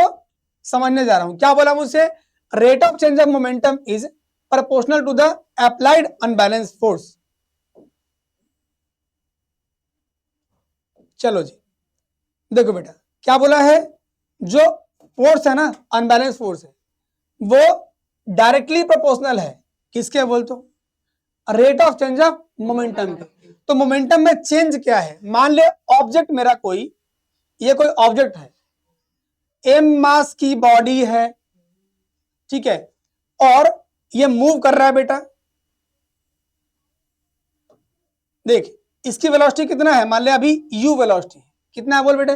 समझने जा रहा हूं। क्या बोला मुझसे, rate of change of momentum is proportional to the applied unbalance force. चलो जी, देखो बेटा क्या बोला है, जो फोर्स है ना अनबैलेंस फोर्स है, वो डायरेक्टली प्रोपोर्शनल है किसके बोल, तो rate of change of momentum के। तो मोमेंटम में चेंज क्या है, मान ले ऑब्जेक्ट मेरा कोई, ये कोई ऑब्जेक्ट है, एम मास की बॉडी है, ठीक है, और ये मूव कर रहा है बेटा। देख इसकी वेलोसिटी कितना है, मान ले अभी u वेलोसिटी कितना है बोल बेटे,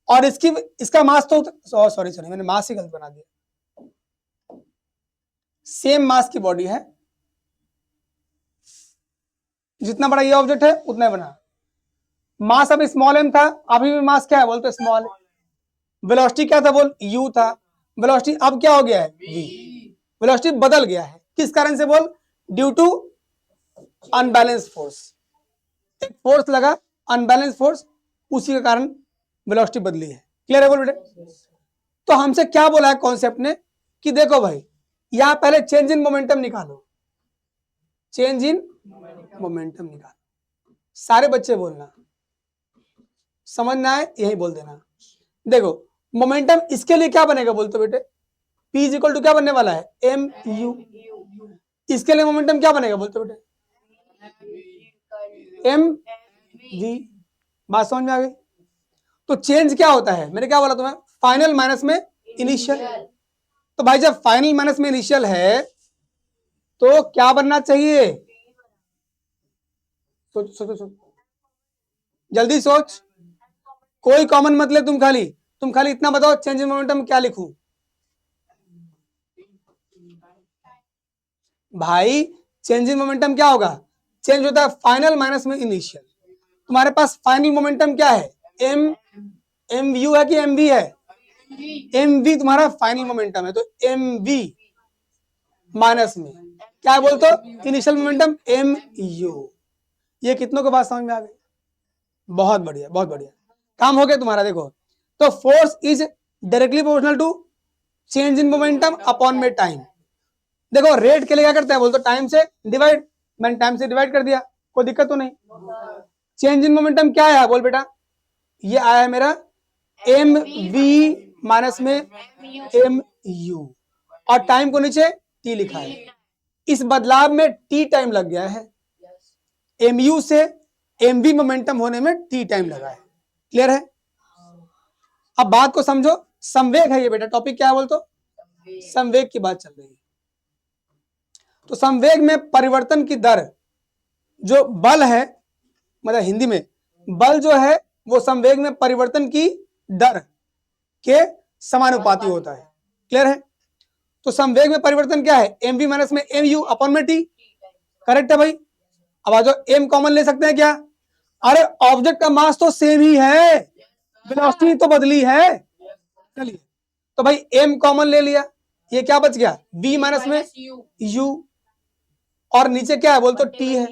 और इसका मास तो सॉरी मैंने मास ही गलत बना दिया, सेम मास की बॉडी है, जितना बड़ा ये ऑब्जेक्ट है उतना ही बना। मास अभी स्मॉल m था, अभी भी मास क्या है बोलते स्मॉल। वेलोसिटी क्या था बोल, u था। वेलोसिटी अब क्या हो गया है, v। वेलोसिटी बदल गया है, किस कारण से बोल, ड्यू टू अनबैलेंस फोर्स। एक फोर्स लगा, अनबैलेंस फोर्स, उसी के कारण वेलोसिटी बदली है। क्लियर है बोल बेटे। तो हमसे क्या बोला है कॉन्सेप्ट ने कि देखो भाई, यहां पहले चेंज इन मोमेंटम निकालो, चेंज इन मोमेंटम निकालो। सारे बच्चे बोलना, समझ ना आए यही बोल देना। देखो मोमेंटम इसके लिए क्या बनेगा बोलते बेटे, P इज इक्वल टू क्या बनने वाला है, एम यू। इसके लिए मोमेंटम क्या बनेगा बोलते बेटे, एम वी। बात समझ में आ गई। तो चेंज क्या होता है, मैंने क्या बोला तुम्हें, फाइनल माइनस में इनिशियल। तो भाई जब फाइनल माइनस में इनिशियल है तो क्या बनना चाहिए, सोच सोच सोच, जल्दी सोच, कोई कॉमन मत ले, तुम खाली इतना बताओ चेंज इन मोमेंटम क्या लिखूं। भाई चेंज इन मोमेंटम क्या होगा, चेंज होता है फाइनल माइनस में इनिशियल। तुम्हारे पास फाइनल मोमेंटम क्या है, एम यू है कि एम वी है, एम वी तुम्हारा फाइनल मोमेंटम है। तो एम वी माइनस में क्या बोलते हो, इनिशियल मोमेंटम एम यू। ये कितनों के बाद समझ में आ गई, बहुत बढ़िया बहुत बढ़िया, काम हो गया तुम्हारा। देखो तो force is directly proportional to change in momentum upon में टाइम। देखो रेट के लिए क्या करते हैं बोलते टाइम से डिवाइड, मैंने टाइम से डिवाइड कर दिया, कोई दिक्कत तो नहीं। चेंज इन मोमेंटम क्या आया बोल बेटा, ये आया मेरा एम वी माइनस में एम यू, और टाइम को नीचे टी लिखा है। इस बदलाव में टी टाइम लग गया है, एम यू से एम वी मोमेंटम होने में टी टाइम लगा है। क्लियर है। अब बात को समझो, संवेग है ये बेटा, टॉपिक क्या है बोल तो, संवेग की बात चल रही है। तो संवेग में परिवर्तन की दर, जो बल है, मतलब हिंदी में बल जो है वो संवेग में परिवर्तन की दर के समानुपाती होता है। क्लियर है। तो संवेग में परिवर्तन क्या है, एम वी माइनस में एम यू अपॉन में टी। करेक्ट है भाई। अब आ जाओ, एम कॉमन ले सकते हैं क्या, अरे ऑब्जेक्ट का मास तो सेम ही है, वेलोसिटी तो बदली है। चलिए तो भाई एम कॉमन ले लिया, ये क्या बच गया, v माइनस में u, और नीचे क्या है बोल तो t है।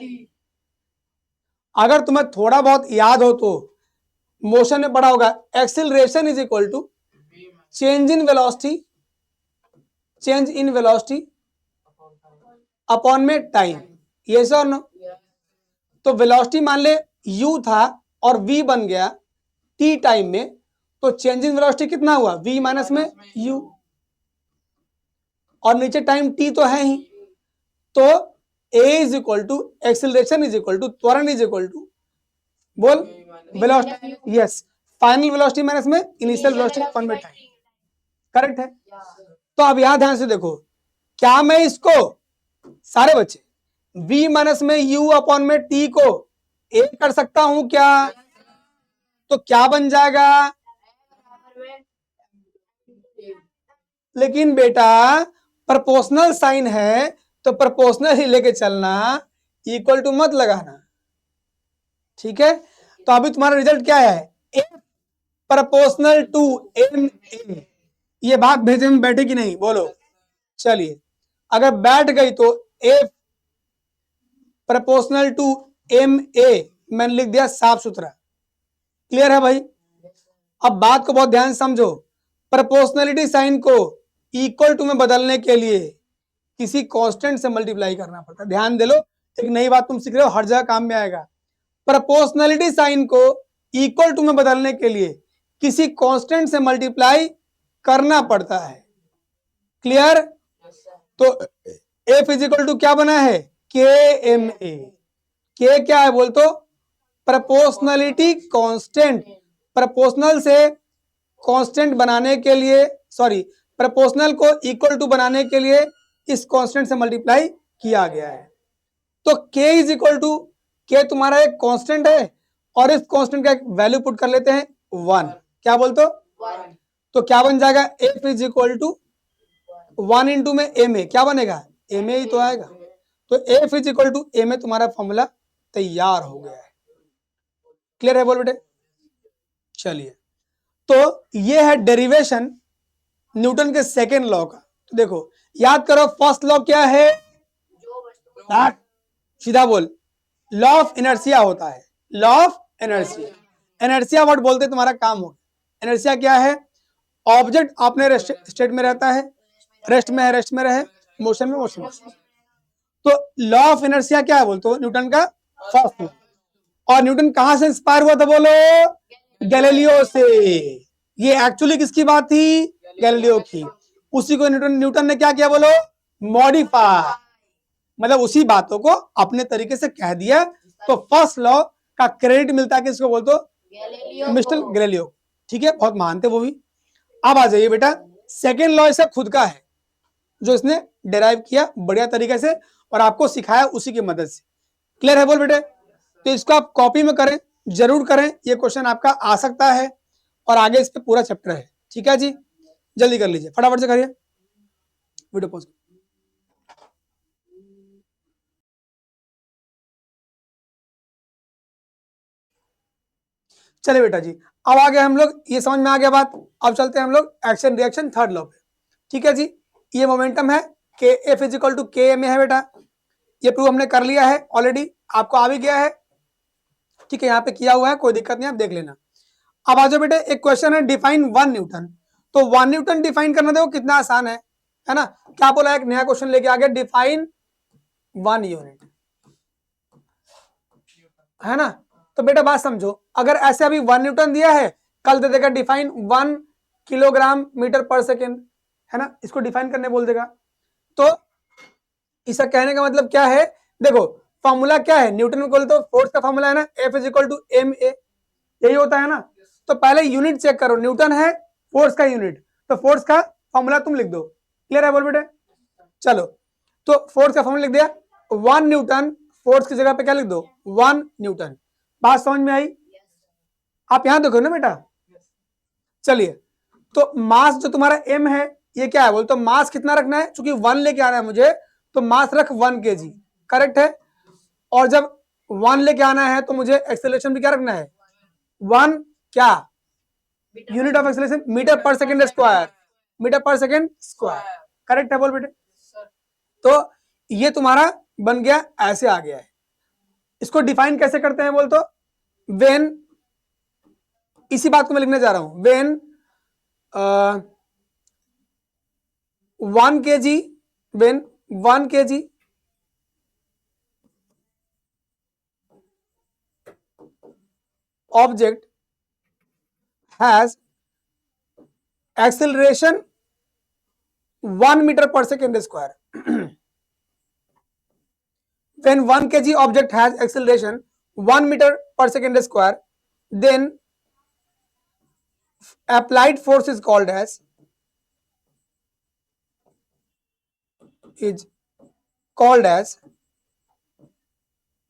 अगर तुम्हें थोड़ा बहुत याद हो तो मोशन में पढ़ा होगा, acceleration is equal to change in velocity, change in velocity upon में टाइम, ये सर नो। तो वेलोसिटी मान ले u था और v बन गया t टाइम में, तो चेंज इन वेलोसिटी कितना हुआ, v माइनस में u, और नीचे टाइम t तो है ही। तो a is equal to acceleration is equal to त्वरण इज इक्वल टू बोल velocity, yes, final velocity minus में इनिशियल वेलोसिटी अपॉन में टाइम। करेक्ट है। तो अब यहां ध्यान से देखो, क्या मैं इसको सारे बच्चे v माइनस में u अपॉन में t को a कर सकता हूं क्या, तो क्या बन जाएगा, लेकिन बेटा प्रोपोर्शनल साइन है तो प्रोपोर्शनल ही लेके चलना, इक्वल टू मत लगाना। ठीक है। तो अभी तुम्हारा रिजल्ट क्या है, F proportional to M A. ये बात भेजे में बैठे कि नहीं बोलो। चलिए अगर बैठ गई तो F proportional to M A मैंने लिख दिया साफ सुथरा। क्लियर है भाई। अब बात को बहुत ध्यान से समझो, प्रोपोर्शनलिटी साइन को इक्वल टू में बदलने के लिए किसी कांस्टेंट से मल्टीप्लाई करना पड़ता है। ध्यान दे लो, एक नई बात तुम सीख रहे हो, हर जगह काम में आएगा। प्रोपोर्शनलिटी साइन को इक्वल टू में बदलने के लिए किसी कांस्टेंट से मल्टीप्लाई करना पड़ता है। क्लियर। तो एफ इज इक्वल टू क्या बना है, के एम ए। के क्या है बोल तो, प्रोपोर्शनलिटी कांस्टेंट। प्रोपोर्शनल से कांस्टेंट बनाने के लिए, सॉरी, प्रोपोर्शनल को इक्वल टू बनाने के लिए इस कांस्टेंट से मल्टीप्लाई किया गया है। तो k इज इक्वल टू, के तुम्हारा एक कांस्टेंट है और इस कांस्टेंट का एक वैल्यू पुट कर लेते हैं 1। क्या बोलते हो? 1 तो क्या बन जाएगा? F is equal to 1 into में एम ए, क्या बनेगा? एम ए ही तो आएगा। तो F is equal to M A, तुम्हारा फॉर्मूला तैयार हो गया है। क्लियर है बोल बेटे? चलिए, तो ये है डेरिवेशन न्यूटन के सेकेंड लॉ का। तो देखो याद करो, फर्स्ट लॉ क्या है? जो वस्तु दैट, सीधा बोल, लॉ ऑफ इनर्शिया होता है। Law of inertia, inertia word बोलते तुम्हारा काम हो। इनर्शिया क्या है? ऑब्जेक्ट अपने स्टेट में रहता है, रेस्ट में है, रेस्ट में रहे, मोशन में, मोशन में। तो लॉ ऑफ इनर्शिया क्या है बोलते हो? न्यूटन का फर्स्ट लॉ। और न्यूटन कहां से इंस्पायर हुआ था बोलो? गैलीलियो से। ये एक्चुअली किसकी बात थी? गैलीलियो की। उसी को न्यूटन ने क्या किया बोलो? मॉडिफाई, मतलब उसी बातों को अपने तरीके से कह दिया। तो फर्स्ट लॉ का क्रेडिट मिलता है किसको बोलते हो? गैलीलियो मिस्टर को। गैलीलियो। ठीक है, बहुत मानते वो भी। अब आ जाइए बेटा, सेकेंड लॉ इसका खुद का है, जो इसने डिराइव किया बढ़िया तरीके से और आपको सिखाया उसी की मदद से। क्लियर है बोल बेटे? तो इसको आप कॉपी में करें, जरूर करें, ये क्वेश्चन आपका आ सकता है और आगे इस पे पूरा चैप्टर है। ठीक है जी, जल्दी कर लीजिए, फटाफट से करिए, वीडियो पॉज। चलिए बेटा जी, अब आ गए हम लोग, ये समझ में आ गया बात। अब चलते हैं हम लोग एक्शन रिएक्शन थर्ड लॉ पे। ठीक है जी, ये मोमेंटम है के एफ इज इक्वल टू के एम ए है बेटा। ये प्रूव हमने कर लिया है ऑलरेडी, आपको आ भी गया है। ठीक है, यहाँ पे किया हुआ है, कोई दिक्कत नहीं, आप देख लेना। अब आ जाओ बेटे, एक क्वेश्चन है डिफाइन 1 न्यूटन। तो 1 न्यूटन डिफाइन करना देखो कितना आसान है ना? क्या बोला? एक नया क्वेश्चन लेके आ गया, डिफाइन 1 यूनिट, है ना? तो बेटा बात समझो, अगर ऐसे अभी 1 न्यूटन दिया है, कल दे देगा define 1 kilogram metre per second, है ना? इसको डिफाइन करने बोल देगा। तो इसका कहने का मतलब क्या है? देखो फॉर्मूला क्या है न्यूटन इक्वल तो फोर्स का फॉर्मूला है ना, F is equal to M A, यही होता है ना? तो पहले यूनिट चेक करो, न्यूटन है फोर्स का यूनिट, तो फोर्स का फॉर्मूला तुम लिख दो। क्लियर है बोल बेटे? चलो, तो फोर्स का फॉर्मूला लिख दिया, 1 न्यूटन, फोर्स की जगह पे क्या लिख दो? 1 न्यूटन। बात समझ में आई? आप यहां देखो ना बेटा। चलिए, तो मास जो तुम्हारा m है, ये क्या है बोल? तो मास कितना रखना है? चूंकि 1 लेके आना है मुझे, तो मास रख 1 kg, करेक्ट है? और जब 1 लेके आना है तो मुझे एक्सेलरेशन भी क्या रखना है? 1 क्या? Unit of acceleration metre per second square, metre per second square, correct है बोल बेटे? तो ये तुम्हारा बन गया, ऐसे आ गया है। इसको डिफाइन कैसे करते हैं बोल? तो वेन, इसी बात को मैं लिखने जा रहा हूं, when 1 kg, when 1 kg object has acceleration 1 meter per second square, when 1 kg object has acceleration 1 meter per second square, then applied force is called as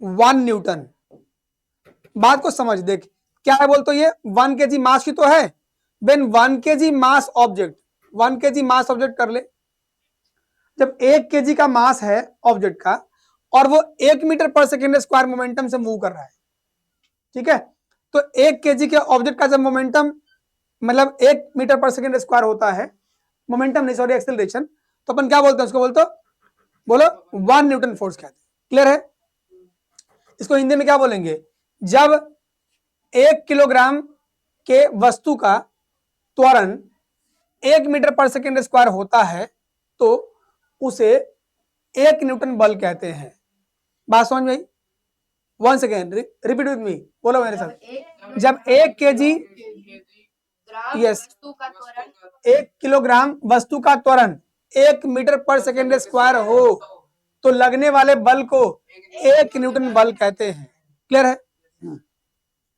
1 Newton. बात को समझ, देख क्या है बोल? तो ये 1 kg मास की तो है, when 1 kg mass object, 1 kg mass object कर ले, जब 1 kg का मास है ऑब्जेक्ट का और वो 1 metre per second square momentum से मूव कर रहा है, ठीक है? तो 1 kg के ऑब्जेक्ट का जब मोमेंटम मतलब 1 मीटर पर सेकेंड स्क्वायर होता है, मोमेंटम नहीं सॉरी एक्सेलरेशन, तो अपन क्या बोलते हैं उसको? बोलते बोलो 1 न्यूटन फोर्स कहते हैं। क्लियर है? इसको हिंदी में क्या बोलेंगे? जब 1 किलोग्राम के वस्तु का त्वरण 1 मीटर पर सेकेंड स्क्वायर होता है तो उसे 1 न्यूटन बल कहते हैं। बात समझ में आई? 1 सेकेंड, रिपीट विद मी, बोलो मेरे साथ। जब 1 kg, यस, 1 किलोग्राम वस्तु का त्वरण 1 मीटर पर सेकेंड स्क्वायर हो तो लगने वाले बल को 1 न्यूटन बल कहते हैं। क्लियर है?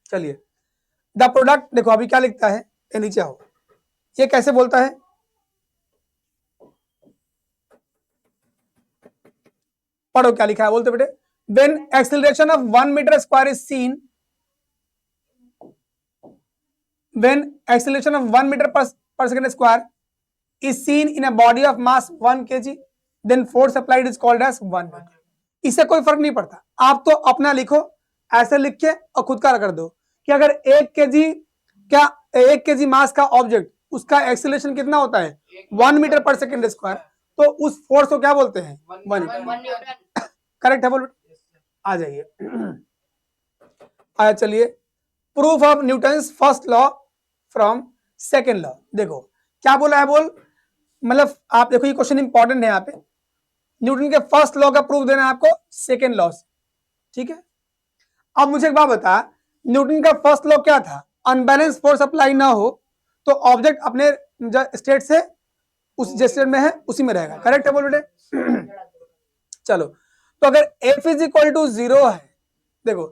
चलिए, द प्रोडक्ट, देखो अभी क्या लिखता है, ये नीचे आओ, ये कैसे बोलता है? पढ़ो क्या लिखा है, बोलते बेटे। When acceleration of 1 metre square is seen, when acceleration of 1 meter per second square is seen in a body of mass 1 kg, then force applied is called as 1 Newton. इससे कोई फर्क नहीं पड़ता, आप तो अपना लिखो, ऐसे लिख के और खुद का कर दो कि अगर 1 kg मास का ऑब्जेक्ट, उसका एक्सेलरेशन कितना होता है 1 मीटर पर सेकेंड स्क्वायर, तो उस फोर्स को क्या बोलते हैं 1 न्यूटन। करेक्ट है, बोलो आ जाइए। आया, चलिए proof of Newton's first law from second law. देखो क्या बोला है, बोल मतलब आप देखो ये क्वेश्चन इंपॉर्टेंट है, यहाँ पे न्यूटन के फर्स्ट लॉ का प्रूफ देना है आपको सेकेंड लॉ से, ठीक है। अब मुझे एक बात बता, न्यूटन का फर्स्ट लॉ क्या था, अनबैलेंस फोर्स अप्लाई ना हो तो ऑब्जेक्ट अपने स्टेट से उस जिस स्टेट में है उसी में रहेगा। करेक्ट है, बोल बेटे। चलो, तो अगर F इज इक्वल टू 0 है, देखो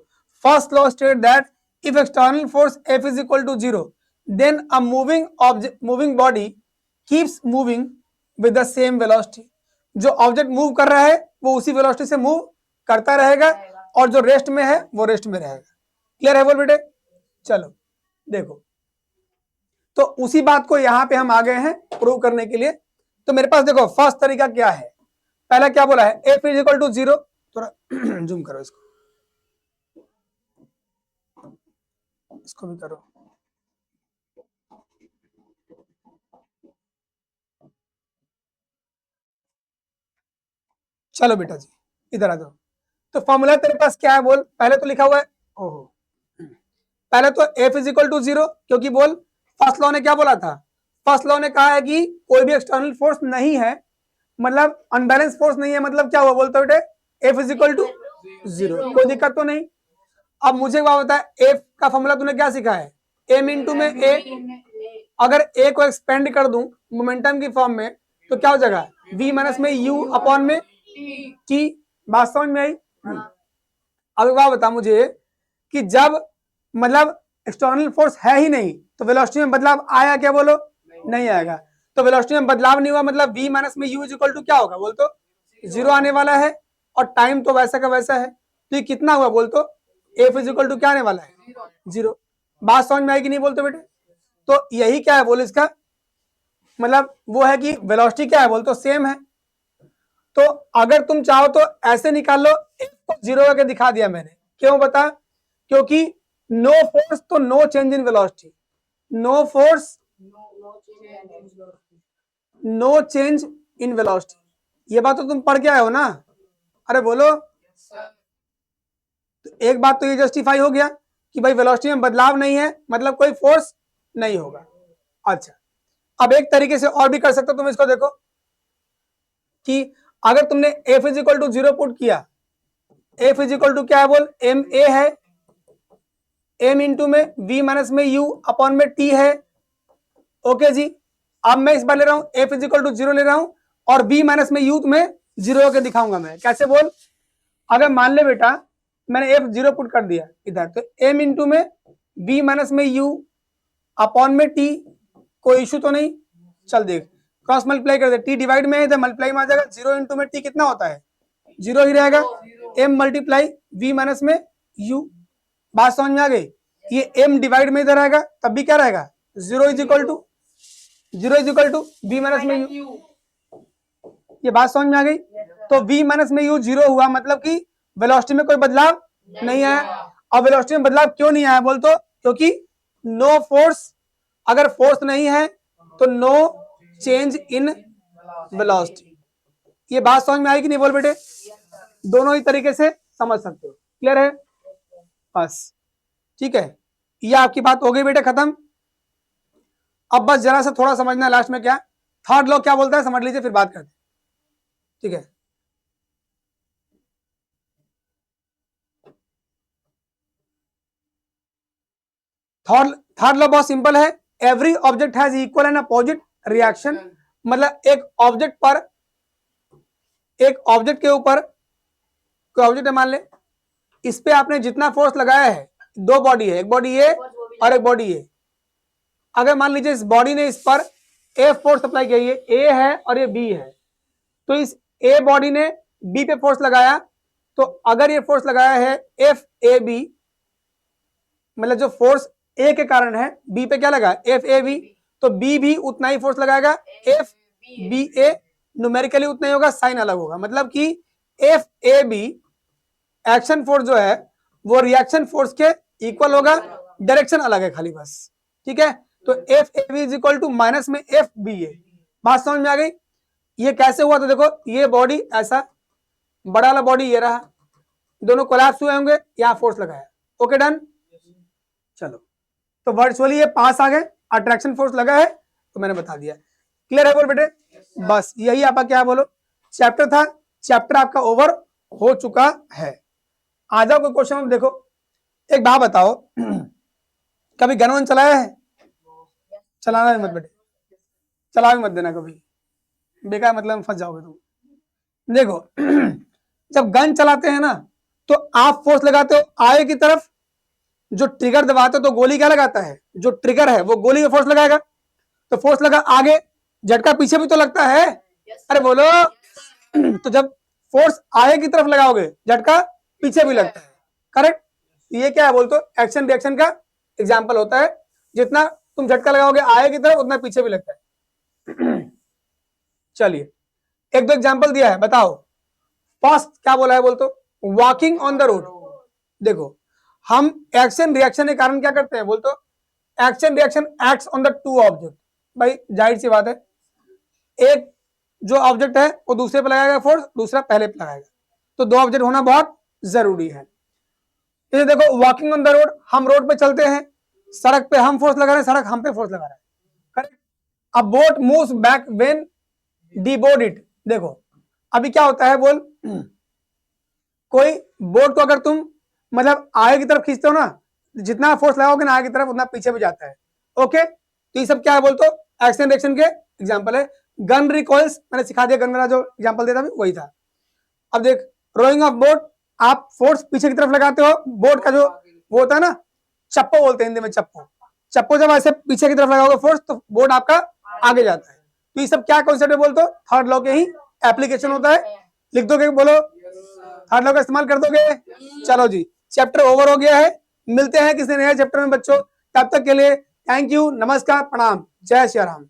first law state that if external force F is equal to 0 then a moving body keeps moving with the same velocity. जो ऑब्जेक्ट मूव कर रहा है वो उसी वेलोसिटी से मूव करता रहेगा और जो रेस्ट में है वो रेस्ट में रहेगा। क्लियर है, बोल बेटे। चलो देखो, तो उसी बात को यहां पे हम आ गए हैं प्रूव करने के लिए। तो मेरे पास देखो फर्स्ट तरीका क्या है, पहला क्या बोला है, F इज इक्वल टू 0, थोड़ा जूम करो इसको भी करो। चलो बेटा जी इधर आ जाओ। तो फॉर्मूला तेरे पास क्या है बोल, पहले तो लिखा हुआ है, ओहो पहले तो F इज इक्वल टू 0, क्योंकि बोल फर्स्ट लॉ ने क्या बोला था, फर्स्ट लॉ ने कहा है कि कोई भी एक्सटर्नल फोर्स नहीं है, मतलब अनबैलेंस फोर्स नहीं है, मतलब क्या हुआ बोलते बेटे, F इज इक्वल टू 0, कोई दिक्कत तो नहीं। अब मुझे क्या बता, F का फॉर्मूला तूने क्या सीखा है, m इंटू में a, अगर a को एक्सपेंड कर दूं मोमेंटम की फॉर्म में तो क्या हो जाएगा, v माइनस में u अपॉन में t। बात समझ में आई। अब एक बात बता मुझे कि जब मतलब एक्सटर्नल फोर्स है ही नहीं तो वेलोसिटी में बदलाव आया क्या, बोलो नहीं आएगा। तो वेलोसिटी में बदलाव नहीं हुआ मतलब v माइनस में u इज इक्वल टू क्या होगा, बोल तो 0 आने वाला है, और टाइम तो वैसा का वैसा है, तो ये कितना हुआ बोल तो F इज इक्वल टू क्या आने वाला है 0। बात समझ में आएगी नहीं बोलते बेटे। तो यही क्या है बोल, इसका मतलब वो है कि वेलोसिटी क्या है बोल तो सेम है। तो अगर तुम चाहो तो ऐसे निकाल लो, F को 0 करके दिखा दिया मैंने, क्यों बता, क्योंकि नो फोर्स तो no change in velocity, no force no change in velocity, ये बात तो तुम पढ़ के आए हो ना, अरे बोलो। तो एक बात तो ये जस्टिफाई हो गया कि भाई वेलोसिटी में बदलाव नहीं है मतलब कोई फोर्स नहीं होगा। अच्छा, अब एक तरीके से और भी कर सकते हो तुम, इसको देखो कि अगर तुमने F is equal to 0 put किया, F इज इक्वल टू क्या है बोल, एम ए है, m इंटू में v माइनस में u अपॉन में t है। ओके जी, अब मैं इस बार ले रहा हूं F इज इक्वल टू 0 ले रहा हूं और v माइनस में u तुम्हें 0 होकर दिखाऊंगा मैं, कैसे बोल। अगर मान ले बेटा मैंने F 0 पुट कर दिया इधर, तो m इंटू में v माइनस में u अपॉन में t, कोई इशू तो नहीं। चल देख, क्रॉस मल्टीप्लाई कर दे, t डिवाइड में है इधर मल्टीप्लाई में आ जाएगा, 0 इंटू में t कितना होता है 0 ही रहेगा, m मल्टीप्लाई v माइनस में u। बात समझ में आ गई, ये m डिवाइड में इधर आएगा तब भी क्या रहेगा 0 is equal to v minus में u। ये बात समझ में आ गई। तो v माइनस में u 0 हुआ मतलब कि वेलोसिटी में कोई बदलाव नहीं आया। अब वेलोसिटी में बदलाव क्यों नहीं आया बोल तो, क्योंकि नो फोर्स, अगर फोर्स नहीं है तो नो चेंज इन वेलोसिटी। ये बात समझ में आएगी नहीं बोल बेटे, दोनों ही तरीके से समझ सकते हो। क्लियर है, बस ठीक है, ये आपकी बात हो गई बेटे खत्म। अब बस जरा सा थोड़ा समझना लास्ट में क्या, थर्ड लॉ क्या बोलता है समझ लीजिए फिर बात करते हैं, ठीक है। थर्ड लॉ बहुत सिंपल है, every object has equal and opposite reaction. मतलब एक ऑब्जेक्ट के ऊपर कोई ऑब्जेक्ट है मान ले, इस पे आपने जितना फोर्स लगाया है, दो बॉडी है, एक बॉडी ए और एक बॉडी ए। अगर मान लीजिए इस बॉडी ने इस पर ए फोर्स अप्लाई किया, ये ए है और ये बी है, तो इस ए बॉडी ने बी पे फोर्स लगाया, तो अगर ये फोर्स लगाया है एफ ए बी, मतलब जो फोर्स ए के कारण है, बी पे क्या लगा एफ ए बी, तो बी भी उतना ही फोर्स लगाएगा, एफ बी ए न्यूमेरिकली उतना ही होगा, साइन अलग होगा, मतलब कि F A B action force जो है वो रिएक्शन फोर्स के इक्वल होगा, डायरेक्शन अलग है खाली बस, ठीक है। तो F A B is equal to minus में एफ बी ए, बात समझ में आ गई। ये कैसे हुआ, तो देखो ये बॉडी ऐसा, बड़ा वाला बॉडी ये रहा, दोनों कोलैप्स हुए होंगे, यहाँ फोर्स लगाया, ओके डन। चलो तो वर्चुअली ये पास आ गए, अट्रैक्शन फोर्स लगा है, तो मैंने बता दिया, क्लियर है बोल बेटे, बस यही आपका क्या बोलो चैप्टर था, चैप्टर आपका ओवर हो चुका है। आ जाओ कोई क्वेश्चन देखो, एक बात बताओ, कभी गन वन चलाया है? चलाना भी मत बेटे, चला भी मत देना कभी, बेकार मतलब फंस जाओगे तुम। देखो जब गन चलाते हैं ना तो आप फोर्स लगाते हो आगे की तरफ, जो ट्रिगर दबाते हो तो गोली क्या लगाता है, जो ट्रिगर है वो गोली में फोर्स लगाएगा, तो फोर्स लगा आगे, झटका पीछे भी तो लगता है, अरे बोलो तो जब फोर्स आगे की तरफ लगाओगे झटका पीछे भी लगता है, करेक्ट। ये क्या है बोलते हो, एक्शन रिएक्शन का एग्जांपल होता है, जितना तुम झटका लगाओगे आगे की तरफ उतना पीछे भी लगता है। चलिए एक दो एग्जांपल दिया है, बताओ। फर्स्ट क्या बोला है बोलते हो, वॉकिंग ऑन द रोड। देखो हम एक्शन रिएक्शन के कारण क्या करते हैं बोलते हो, action reaction acts on the two object, भाई जाहिर सी बात है, एक जो ऑब्जेक्ट है वो दूसरे पे लगाएगा फोर्स, दूसरा पहले पे लगाएगा, तो दो ऑब्जेक्ट होना बहुत जरूरी है। ये देखो वॉकिंग ऑन द रोड, हम रोड पे चलते हैं, सड़क पे हम फोर्स लगा रहे हैं, सड़क हम पे फोर्स लगा रहा है, करेक्ट। अब boat moves back when deboard it, देखो अभी क्या होता है बोल, कोई बोट को अगर तुम मतलब आगे की तरफ खींचते हो ना, जितना फोर्स लगाओगे ना आगे की तरफ उतना पीछे भी जाता है, ओके। तो ये सब क्या है बोलते हो, एक्शन रिएक्शन के एग्जांपल है। गन रिकॉइल्स मैंने सिखा दिया, गन वाला जो एग्जांपल देता था वही था। अब देख रोइंग ऑफ बोट, आप फोर्स पीछे की तरफ लगाते हो, बोट का जो वो होता है ना, चप्पो बोलते हैं हिंदी में, चप्पो, चप्पो जब ऐसे पीछे की तरफ लगाओगे फोर्स तो बोट आपका आगे जाता है। तो ये सब क्या कॉन्सेप्ट है बोलते हो, थर्ड लॉ के ही एप्लीकेशन होता है, लिख दोगे बोलो, थर्ड लॉ का इस्तेमाल कर दोगे। चलो जी चैप्टर ओवर हो गया है, मिलते हैं किसी नए चैप्टर में बच्चों, तब तक के लिए थैंक यू, नमस्कार, प्रणाम, जय श्री राम।